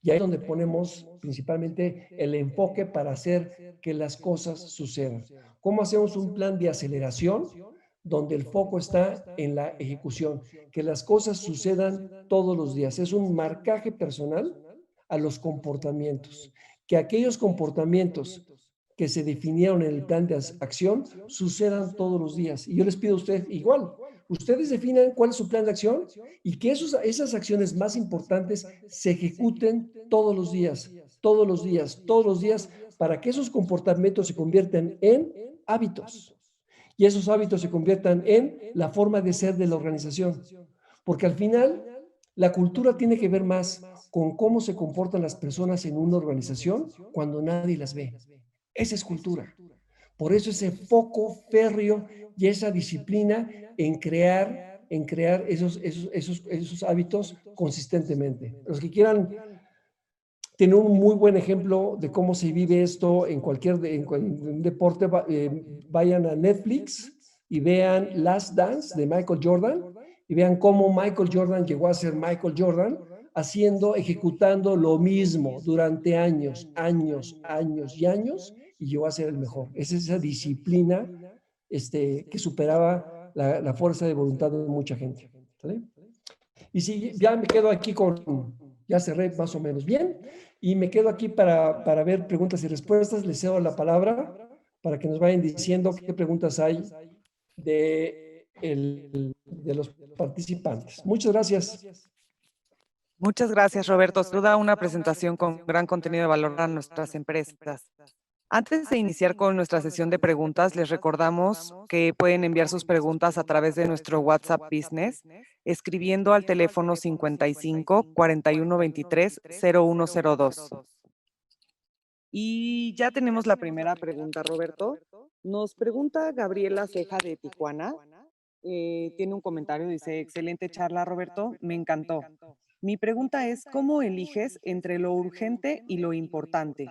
Y ahí es donde ponemos principalmente el enfoque para hacer que las cosas sucedan. ¿Cómo hacemos un plan de aceleración? Donde el foco está en la ejecución, que las cosas sucedan todos los días. Es un marcaje personal a los comportamientos, que aquellos comportamientos que se definieron en el plan de acción sucedan todos los días. Y yo les pido a ustedes igual, ustedes definan cuál es su plan de acción y que esas acciones más importantes se ejecuten todos los días, todos los días, todos los días, para que esos comportamientos se conviertan en hábitos y esos hábitos se conviertan en la forma de ser de la organización. Porque al final, la cultura tiene que ver más con cómo se comportan las personas en una organización cuando nadie las ve. Esa es cultura. Por eso ese foco férreo y esa disciplina en crear esos hábitos consistentemente. Los que quieran tener un muy buen ejemplo de cómo se vive esto en un deporte, vayan a Netflix y vean Last Dance de Michael Jordan y vean cómo Michael Jordan llegó a ser Michael Jordan ejecutando lo mismo durante años, años, años y años y llegó a ser el mejor. Es esa disciplina que superaba la fuerza de voluntad de mucha gente. ¿Sale? Y si ya me quedo aquí ya cerré más o menos bien, y me quedo aquí para ver preguntas y respuestas. Les cedo la palabra para que nos vayan diciendo qué preguntas hay de los participantes. Muchas gracias. Muchas gracias, Roberto. Sin duda una presentación con gran contenido de valor a nuestras empresas. Antes de iniciar con nuestra sesión de preguntas, les recordamos que pueden enviar sus preguntas a través de nuestro WhatsApp Business, escribiendo al teléfono 55 41 23 0102. Y ya tenemos la primera pregunta, Roberto. Nos pregunta Gabriela Ceja de Tijuana. Tiene un comentario, dice, excelente charla, Roberto, me encantó. Mi pregunta es, ¿cómo eliges entre lo urgente y lo importante?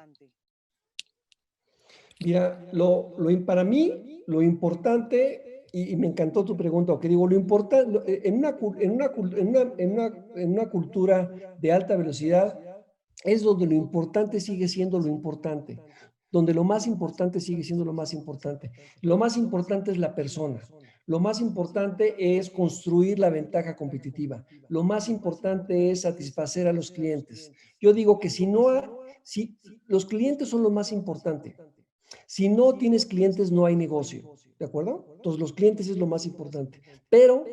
Mira, para mí, lo importante, y me encantó tu pregunta, que digo, lo importante, en una cultura de alta velocidad, es donde lo importante sigue siendo lo importante, donde lo más importante sigue siendo lo más importante. Lo más importante es la persona. Lo más importante es construir la ventaja competitiva. Lo más importante es satisfacer a los clientes. Yo digo que si los clientes son lo más importante. Si no tienes clientes, no hay negocio, ¿de acuerdo? Entonces, los clientes es lo más importante. Pero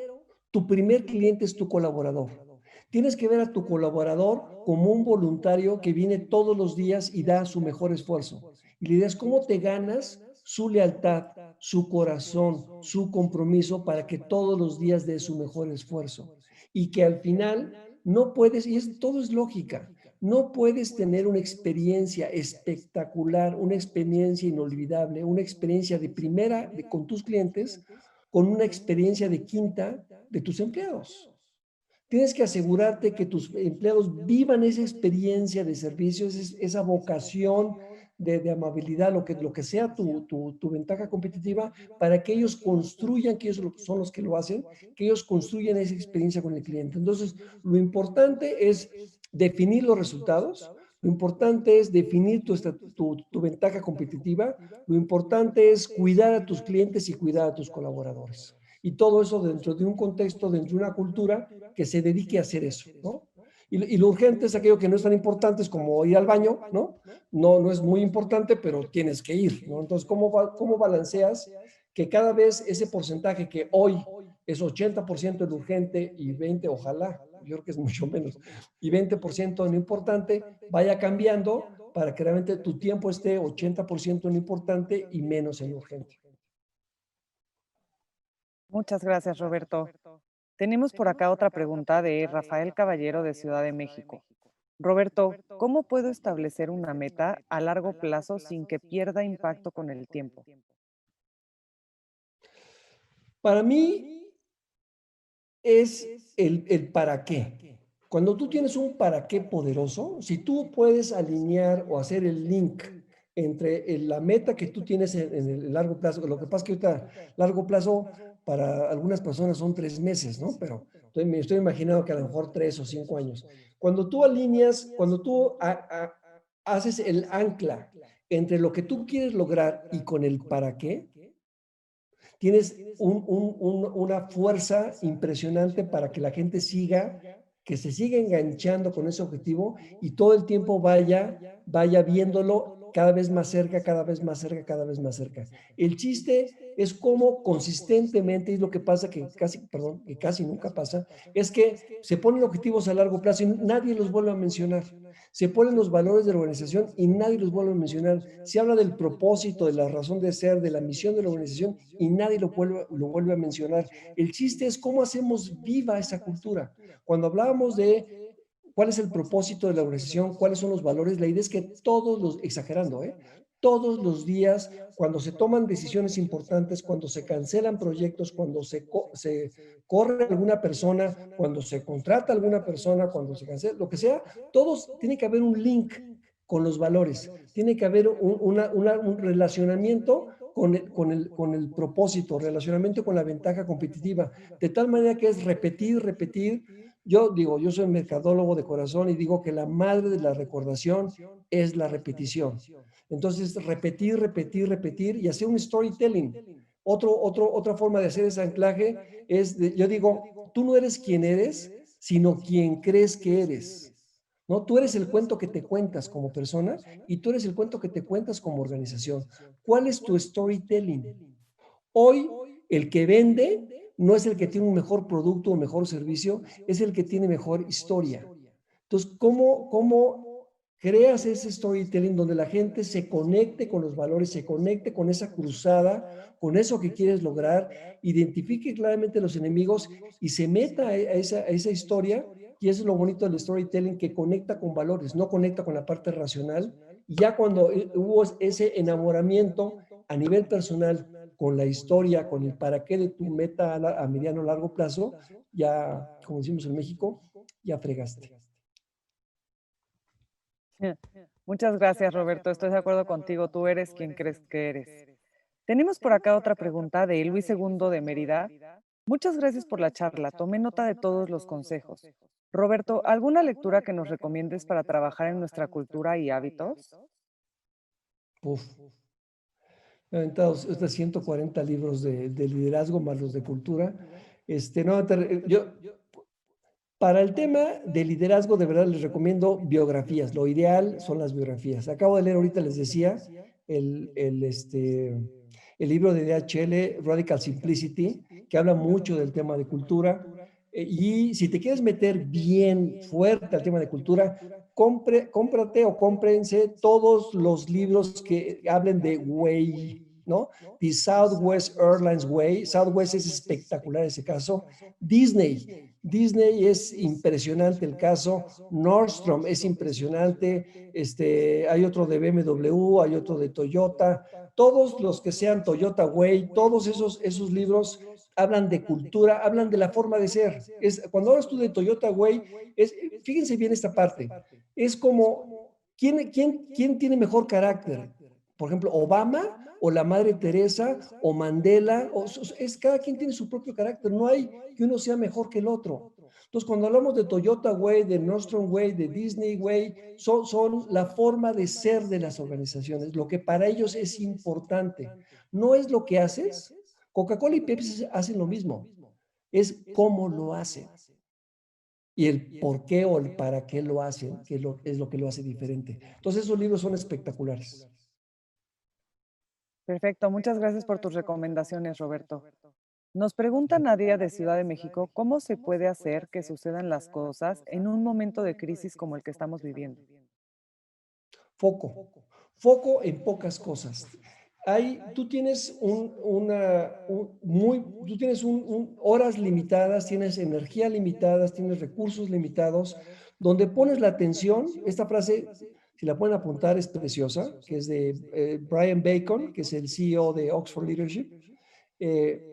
tu primer cliente es tu colaborador. Tienes que ver a tu colaborador como un voluntario que viene todos los días y da su mejor esfuerzo. Y la idea es cómo te ganas su lealtad, su corazón, su compromiso para que todos los días dé su mejor esfuerzo. Y que al final no puedes, todo es lógica, no puedes tener una experiencia espectacular, una experiencia inolvidable, una experiencia de primera con tus clientes, con una experiencia de quinta de tus empleados. Tienes que asegurarte que tus empleados vivan esa experiencia de servicio, esa vocación de amabilidad, lo que sea tu ventaja competitiva, para que ellos construyan, que ellos son los que lo hacen, que ellos construyan esa experiencia con el cliente. Entonces, lo importante es definir los resultados, Lo importante es definir tu ventaja competitiva. Lo importante es cuidar a tus clientes y cuidar a tus colaboradores. Y todo eso dentro de un contexto, dentro de una cultura que se dedique a hacer eso, ¿no? Y lo urgente es aquello que no es tan importante, es como ir al baño, ¿no? No es muy importante, pero tienes que ir, ¿no? Entonces, ¿cómo balanceas que cada vez ese porcentaje que hoy es 80% el urgente y 20, ojalá, yo creo que es mucho menos, y 20% en lo importante, vaya cambiando para que realmente tu tiempo esté 80% en lo importante y menos en lo urgente? Muchas gracias, Roberto. Tenemos por acá otra pregunta de Rafael Caballero de Ciudad de México. Roberto, ¿cómo puedo establecer una meta a largo plazo sin que pierda impacto con el tiempo? Para mí es el para qué. Cuando tú tienes un para qué poderoso, si tú puedes alinear o hacer el link entre la meta que tú tienes en el largo plazo, lo que pasa es que ahorita largo plazo para algunas personas son 3 meses, ¿no? Pero me estoy imaginando que a lo mejor 3 o 5 años. Cuando tú alineas, cuando tú haces el ancla entre lo que tú quieres lograr y con el para qué, tienes una fuerza impresionante para que la gente siga, que se siga enganchando con ese objetivo y todo el tiempo vaya viéndolo cada vez más cerca, cada vez más cerca, cada vez más cerca. El chiste es cómo consistentemente, y es lo que pasa que casi, perdón, que casi nunca pasa, es que se ponen objetivos a largo plazo y nadie los vuelve a mencionar. Se ponen los valores de la organización y nadie los vuelve a mencionar. Se habla del propósito, de la razón de ser, de la misión de la organización y nadie lo vuelve a mencionar. El chiste es cómo hacemos viva esa cultura. Cuando hablábamos de cuál es el propósito de la organización, cuáles son los valores, la idea es que todos los, exagerando, todos los días, cuando se toman decisiones importantes, cuando se cancelan proyectos, cuando se corre alguna persona, cuando se contrata alguna persona, cuando se cancela, lo que sea, todos tiene que haber un link con los valores, tiene que haber un relacionamiento con el propósito, relacionamiento con la ventaja competitiva, de tal manera que es repetir, repetir. Yo digo, yo soy mercadólogo de corazón y digo que la madre de la recordación es la repetición. Entonces, repetir, repetir, repetir y hacer un storytelling. Otra forma de hacer ese anclaje es, yo digo, tú no eres quien eres, sino quien crees que eres. ¿No? Tú eres el cuento que te cuentas como persona y tú eres el cuento que te cuentas como organización. ¿Cuál es tu storytelling? Hoy, el que vende no es el que tiene un mejor producto o mejor servicio, es el que tiene mejor historia. Entonces, ¿cómo creas ese storytelling donde la gente se conecte con los valores, se conecte con esa cruzada, con eso que quieres lograr, identifique claramente los enemigos y se meta a esa historia? Y eso es lo bonito del storytelling, que conecta con valores, no conecta con la parte racional. Y ya cuando hubo ese enamoramiento a nivel personal con la historia, con el para qué de tu meta a mediano o largo plazo, ya, como decimos en México, ya fregaste. Muchas gracias, Roberto. Estoy de acuerdo contigo. Tú eres quien crees que eres. Tenemos por acá otra pregunta de Luis II de Mérida. Muchas gracias por la charla. Tomé nota de todos los consejos. Roberto, ¿alguna lectura que nos recomiendes para trabajar en nuestra cultura y hábitos? Uf, he aventado estos 140 libros de liderazgo más los de cultura. No, para el tema de liderazgo, de verdad les recomiendo biografías. Lo ideal son las biografías. Acabo de leer ahorita, les decía, el libro de DHL, Radical Simplicity, que habla mucho del tema de cultura. Y si te quieres meter bien fuerte al tema de cultura, cómprate o cómprense todos los libros que hablen de Way, ¿no? The Southwest Airlines Way. Southwest es espectacular ese caso. Disney es impresionante el caso. Nordstrom es impresionante. Hay otro de BMW, hay otro de Toyota. Todos los que sean Toyota Way, todos esos libros hablan de cultura, hablan de la forma de ser. Cuando hablas tú de Toyota Way, fíjense bien esta parte. Es como, ¿quién tiene mejor carácter? Por ejemplo, Obama o la Madre Teresa o Mandela, cada quien tiene su propio carácter, no hay que uno sea mejor que el otro. Entonces, cuando hablamos de Toyota Way, de Nordstrom Way, de Disney Way, son la forma de ser de las organizaciones, lo que para ellos es importante. No es lo que haces. Coca-Cola y Pepsi hacen lo mismo, es cómo lo hacen y el por qué o el para qué lo hacen, que es lo que lo hace diferente. Entonces, esos libros son espectaculares. Perfecto, muchas gracias por tus recomendaciones, Roberto. Nos pregunta Nadia de Ciudad de México, ¿cómo se puede hacer que sucedan las cosas en un momento de crisis como el que estamos viviendo? Foco, foco en pocas cosas. Tú tienes tú tienes horas limitadas, tienes energía limitadas, tienes recursos limitados, donde pones la atención. Esta frase, si la pueden apuntar, es preciosa, que es de Brian Bacon, que es el CEO de Oxford Leadership. Eh,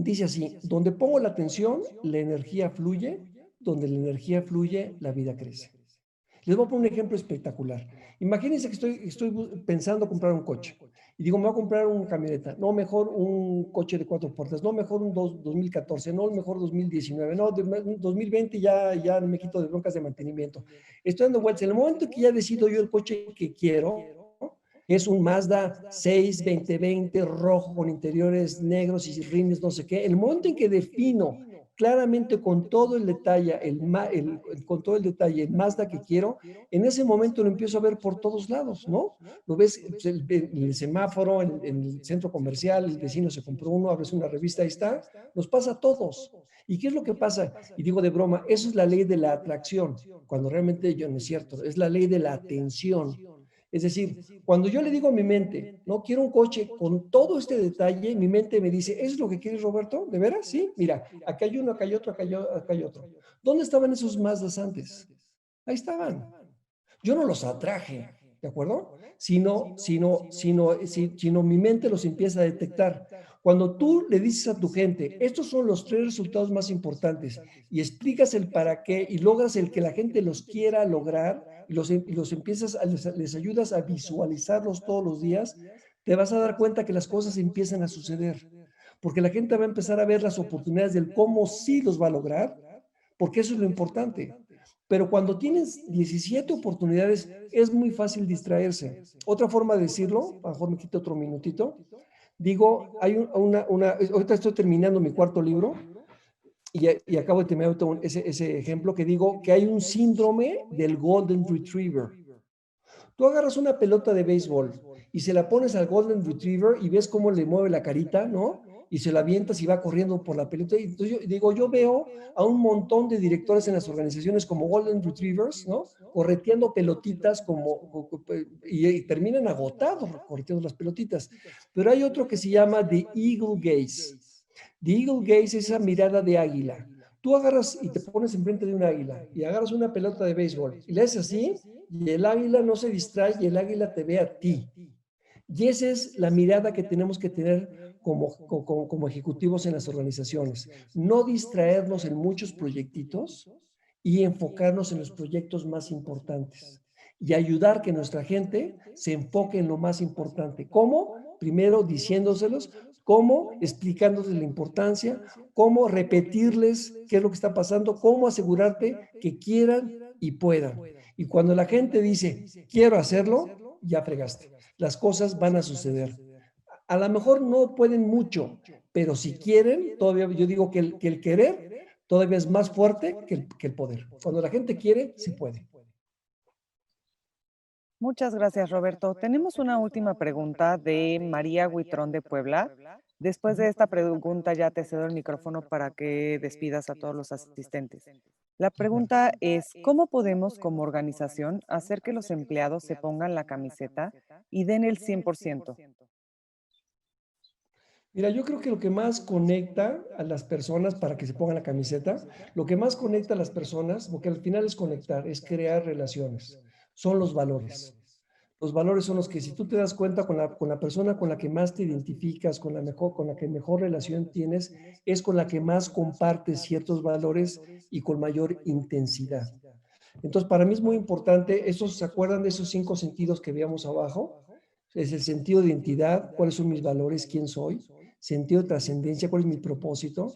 Dice así: donde pongo la atención, la energía fluye; donde la energía fluye, la vida crece. Les voy a poner un ejemplo espectacular. Imagínense que estoy pensando comprar un coche y digo, me voy a comprar una camioneta, no, mejor un coche de 4 puertas, no, mejor un 2014, no, mejor 2019, no, 2020 ya me quito de broncas de mantenimiento. Estoy dando vueltas. En el momento que ya decido yo el coche que quiero, es un Mazda 6 2020 rojo con interiores negros y rines no sé qué. El momento en que defino claramente con todo el detalle, con todo el detalle, el Mazda que quiero, en ese momento lo empiezo a ver por todos lados, ¿no? Lo ves en el semáforo, en el centro comercial, el vecino se compró uno, abres una revista, ahí está, nos pasa a todos. ¿Y qué es lo que pasa? Y digo de broma, eso es la ley de la atracción, cuando realmente yo no es cierto, es la ley de la atención. Es decir, cuando yo le digo a mi mente, no quiero un coche con todo este detalle, mi mente me dice, ¿eso es lo que quieres, Roberto? ¿De veras? Sí, mira, acá hay uno, acá hay otro, acá hay otro. ¿Dónde estaban esos Mazdas antes? Ahí estaban. Yo no los atraje, ¿de acuerdo? Sino mi mente los empieza a detectar. Cuando tú le dices a tu gente, estos son los 3 resultados más importantes, y explicas el para qué y logras el que la gente los quiera lograr, y los empiezas, les ayudas a visualizarlos todos los días, te vas a dar cuenta que las cosas empiezan a suceder. Porque la gente va a empezar a ver las oportunidades del cómo sí los va a lograr, porque eso es lo importante. Pero cuando tienes 17 oportunidades, es muy fácil distraerse. Otra forma de decirlo, a lo mejor me quito otro minutito, digo, ahorita estoy terminando mi cuarto libro y acabo de terminar ese ejemplo que digo que hay un síndrome del Golden Retriever. Tú agarras una pelota de béisbol y se la pones al Golden Retriever y ves cómo le mueve la carita, ¿no? Y se la avientas y va corriendo por la pelota. Y entonces yo veo a un montón de directores en las organizaciones como Golden Retrievers, ¿no? Correteando pelotitas y terminan agotados correteando las pelotitas. Pero hay otro que se llama The Eagle Gaze. The Eagle Gaze es esa mirada de águila. Tú agarras y te pones enfrente de un águila y agarras una pelota de béisbol y le haces así, y el águila no se distrae y el águila te ve a ti. Y esa es la mirada que tenemos que tener como ejecutivos en las organizaciones. No distraernos en muchos proyectitos y enfocarnos en los proyectos más importantes. Y ayudar que nuestra gente se enfoque en lo más importante. ¿Cómo? Primero diciéndoselos, cómo explicándoles la importancia, cómo repetirles qué es lo que está pasando, cómo asegurarte que quieran y puedan. Y cuando la gente dice, quiero hacerlo, ya fregaste. Las cosas van a suceder. A lo mejor no pueden mucho, pero si quieren, todavía yo digo que el querer todavía es más fuerte que el poder. Cuando la gente quiere, sí puede. Muchas gracias, Roberto. Tenemos una última pregunta de María Huitrón de Puebla. Después de esta pregunta ya te cedo el micrófono para que despidas a todos los asistentes. La pregunta es, ¿cómo podemos como organización hacer que los empleados se pongan la camiseta y den el 100%? Mira, yo creo que lo que más conecta a las personas para que se pongan la camiseta, lo que más conecta a las personas, porque al final es conectar, es crear relaciones, son los valores. Los valores son los que, si tú te das cuenta con la persona con la que más te identificas, con la que mejor relación tienes, es con la que más compartes ciertos valores y con mayor intensidad. Entonces, para mí es muy importante, ¿se acuerdan de esos 5 sentidos que veíamos abajo? Es el sentido de identidad, cuáles son mis valores, quién soy; sentido de trascendencia, cuál es mi propósito;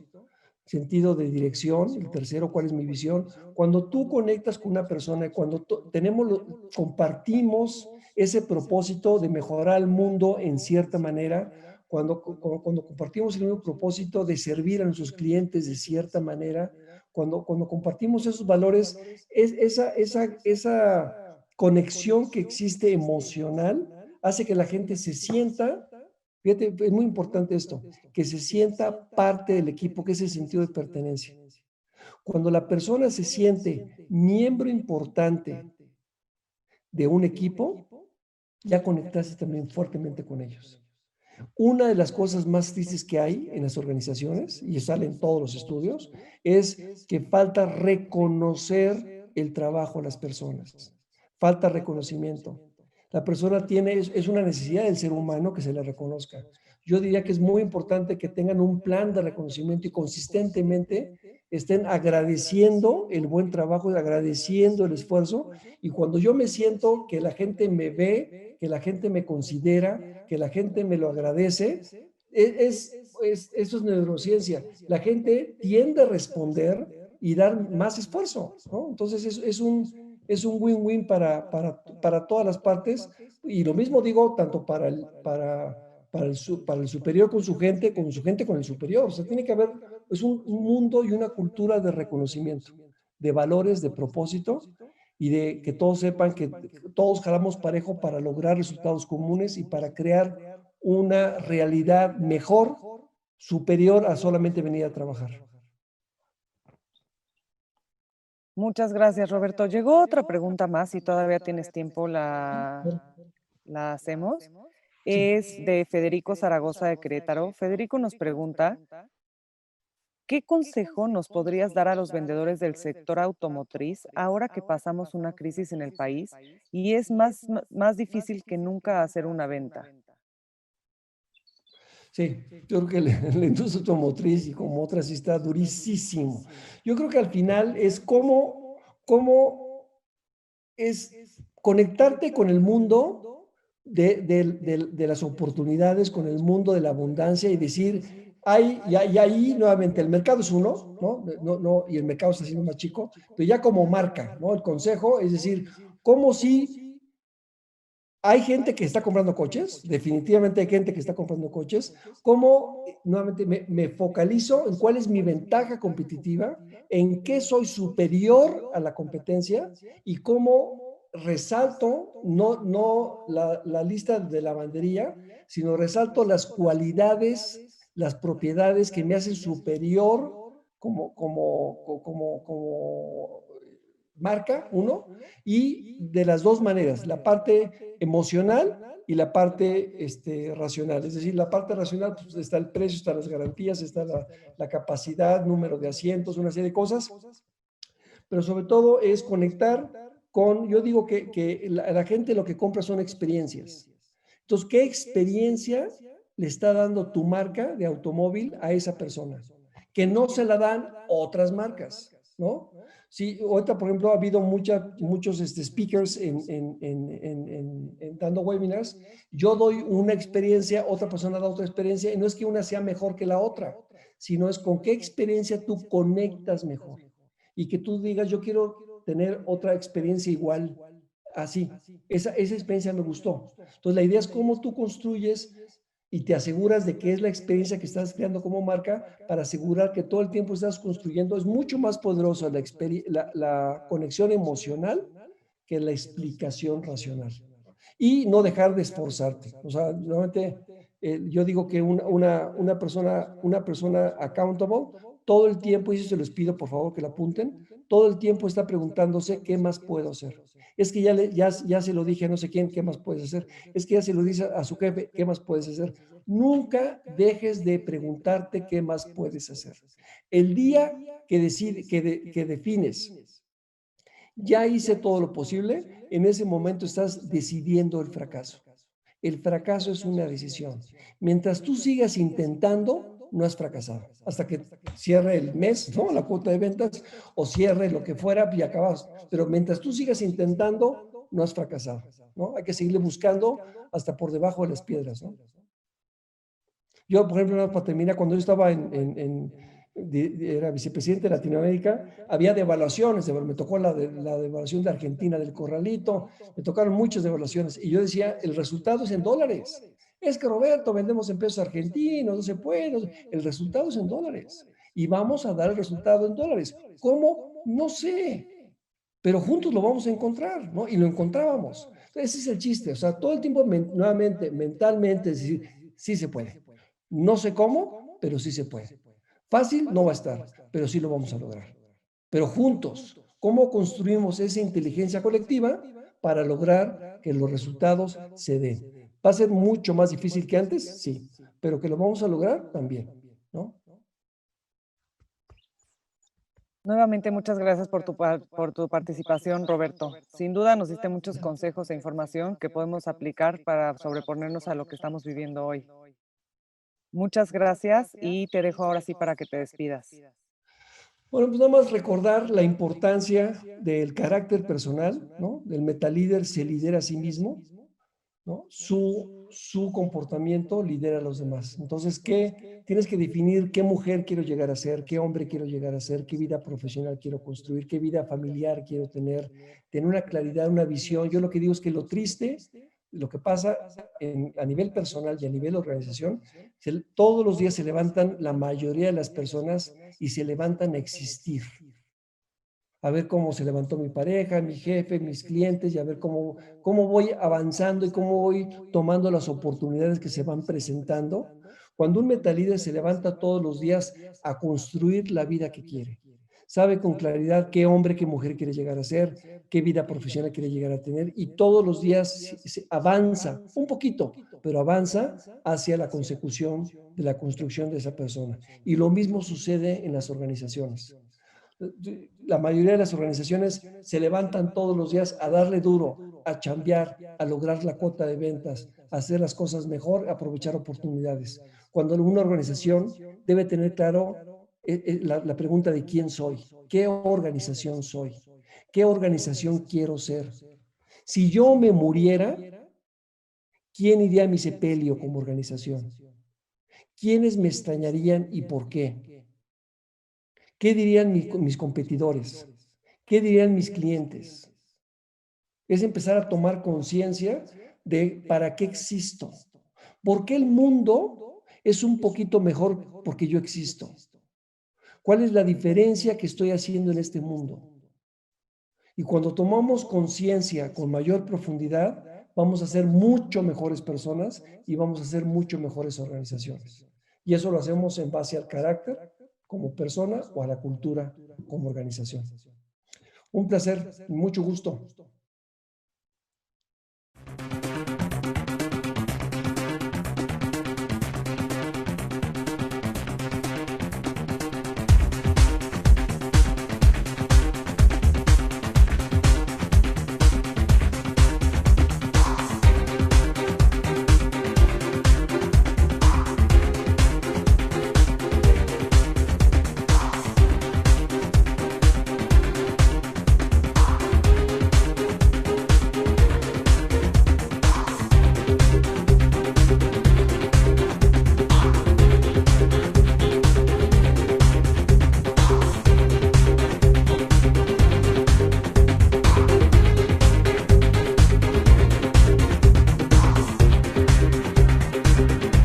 sentido de dirección. El tercero, cuál es mi visión. Cuando tú conectas con una persona, cuando compartimos ese propósito de mejorar el mundo en cierta manera, cuando compartimos el mismo propósito de servir a nuestros clientes de cierta manera, cuando compartimos esos valores, esa conexión que existe emocional hace que la gente se sienta, fíjate, es muy importante esto, que se sienta parte del equipo, que es el sentido de pertenencia. Cuando la persona se siente miembro importante de un equipo, ya conectaste también fuertemente con ellos. Una de las cosas más tristes que hay en las organizaciones, y salen todos los estudios, es que falta reconocer el trabajo de las personas. Falta reconocimiento. La persona es una necesidad del ser humano que se le reconozca. Yo diría que es muy importante que tengan un plan de reconocimiento y consistentemente estén agradeciendo el buen trabajo, agradeciendo el esfuerzo. Y cuando yo me siento que la gente me ve, que la gente me considera, que la gente me lo agradece, eso es neurociencia. La gente tiende a responder y dar más esfuerzo, ¿no? Entonces es un win-win para todas las partes. Y lo mismo digo tanto para el superior con su gente con el superior. O sea, tiene que haber es un mundo y una cultura de reconocimiento, de valores, de propósito y de que todos sepan que todos jalamos parejo para lograr resultados comunes y para crear una realidad mejor, superior a solamente venir a trabajar. Muchas gracias, Roberto. Llegó otra pregunta más, si todavía tienes tiempo, la hacemos. Sí. Es de Federico Zaragoza de Querétaro. Federico nos pregunta, ¿qué consejo nos podrías dar a los vendedores del sector automotriz ahora que pasamos una crisis en el país y es más difícil que nunca hacer una venta? Sí, yo creo que la industria automotriz y como otras sí está durísimo. Yo creo que al final es cómo es conectarte con el mundo de las oportunidades, con el mundo de la abundancia y decir, y ahí nuevamente el mercado es uno, ¿no? No, y el mercado está siendo más chico, pero ya como marca, ¿no? El consejo es decir, ¿cómo si hay gente que está comprando coches? Definitivamente hay gente que está comprando coches. ¿Cómo nuevamente me focalizo en cuál es mi ventaja competitiva, en qué soy superior a la competencia y cómo resalto no la lista de lavandería, sino resalto las cualidades, las propiedades que me hacen superior como marca, uno, y de las dos maneras, la parte emocional y la parte racional. Es decir, la parte racional pues, está el precio, están las garantías, está la capacidad, número de asientos, una serie de cosas, pero sobre todo es conectar con, yo digo que la gente lo que compra son experiencias. Entonces, ¿qué experiencia le está dando tu marca de automóvil a esa persona? Que no se la dan otras marcas, ¿no? Sí, ahorita, por ejemplo, ha habido muchos speakers dando webinars. Yo doy una experiencia, otra persona da otra experiencia, y no es que una sea mejor que la otra, sino es con qué experiencia tú conectas mejor. Y que tú digas, yo quiero tener otra experiencia igual, así. Esa experiencia me gustó. Entonces, la idea es cómo tú construyes y te aseguras de que es la experiencia que estás creando como marca para asegurar que todo el tiempo estás construyendo. Es mucho más poderosa la conexión emocional que la explicación racional. Y no dejar de esforzarte. O sea, nuevamente, yo digo que una persona accountable todo el tiempo, y eso se los pido por favor que lo apunten, todo el tiempo está preguntándose qué más puedo hacer. Es que ya se lo dije a no sé quién, ¿qué más puedes hacer? Es que ya se lo dice a su jefe, ¿qué más puedes hacer? Nunca dejes de preguntarte qué más puedes hacer. El día que defines, ya hice todo lo posible, en ese momento estás decidiendo el fracaso. El fracaso es una decisión. Mientras tú sigas intentando, no has fracasado. Hasta que cierre el mes, ¿no? La cuota de ventas, o cierre lo que fuera y acabas. Pero mientras tú sigas intentando, no has fracasado, ¿no? Hay que seguirle buscando hasta por debajo de las piedras, ¿no? Yo, por ejemplo, para terminar, cuando yo estaba era vicepresidente de Latinoamérica, había devaluaciones, me tocó la devaluación de Argentina del corralito, me tocaron muchas devaluaciones, y yo decía, el resultado es en dólares. Es que Roberto, vendemos en pesos argentinos, no se puede, el resultado es en dólares, y vamos a dar el resultado en dólares. ¿Cómo? No sé, pero juntos lo vamos a encontrar, ¿no? Y lo encontrábamos. Ese es el chiste, o sea, todo el tiempo nuevamente, mentalmente, es decir, sí se puede. No sé cómo, pero sí se puede. Fácil no va a estar, pero sí lo vamos a lograr. Pero juntos, ¿cómo construimos esa inteligencia colectiva para lograr que los resultados se den? ¿Va a ser mucho más difícil que antes? Sí, pero que lo vamos a lograr también, ¿no? Nuevamente, muchas gracias por tu participación, Roberto. Sin duda nos diste muchos consejos e información que podemos aplicar para sobreponernos a lo que estamos viviendo hoy. Muchas gracias y te dejo ahora sí para que te despidas. Bueno, pues nada más recordar la importancia del carácter personal, ¿no? Del metalíder se lidera a sí mismo, ¿no? Su comportamiento lidera a los demás. Entonces, ¿qué? Tienes que definir qué mujer quiero llegar a ser, qué hombre quiero llegar a ser, qué vida profesional quiero construir, qué vida familiar quiero tener una claridad, una visión. Yo lo que digo es que lo triste, lo que pasa a nivel personal y a nivel organización, todos los días se levantan la mayoría de las personas y se levantan a existir, a ver cómo se levantó mi pareja, mi jefe, mis clientes, y a ver cómo voy avanzando y cómo voy tomando las oportunidades que se van presentando. Cuando un metalíder se levanta todos los días a construir la vida que quiere, sabe con claridad qué hombre, qué mujer quiere llegar a ser, qué vida profesional quiere llegar a tener, y todos los días se avanza un poquito, pero avanza hacia la consecución de la construcción de esa persona. Y lo mismo sucede en las organizaciones. La mayoría de las organizaciones se levantan todos los días a darle duro, a chambear, a lograr la cuota de ventas, a hacer las cosas mejor, a aprovechar oportunidades. Cuando una organización debe tener claro la pregunta de quién soy, qué organización soy, qué organización quiero ser. Si yo me muriera, ¿quién iría a mi sepelio como organización? ¿Quiénes me extrañarían y por qué? ¿Qué dirían mis competidores? ¿Qué dirían mis clientes? Es empezar a tomar conciencia de para qué existo. ¿Por qué el mundo es un poquito mejor porque yo existo? ¿Cuál es la diferencia que estoy haciendo en este mundo? Y cuando tomamos conciencia con mayor profundidad, vamos a ser mucho mejores personas y vamos a ser mucho mejores organizaciones. Y eso lo hacemos en base al carácter como persona o a la cultura como organización. Un placer, mucho gusto.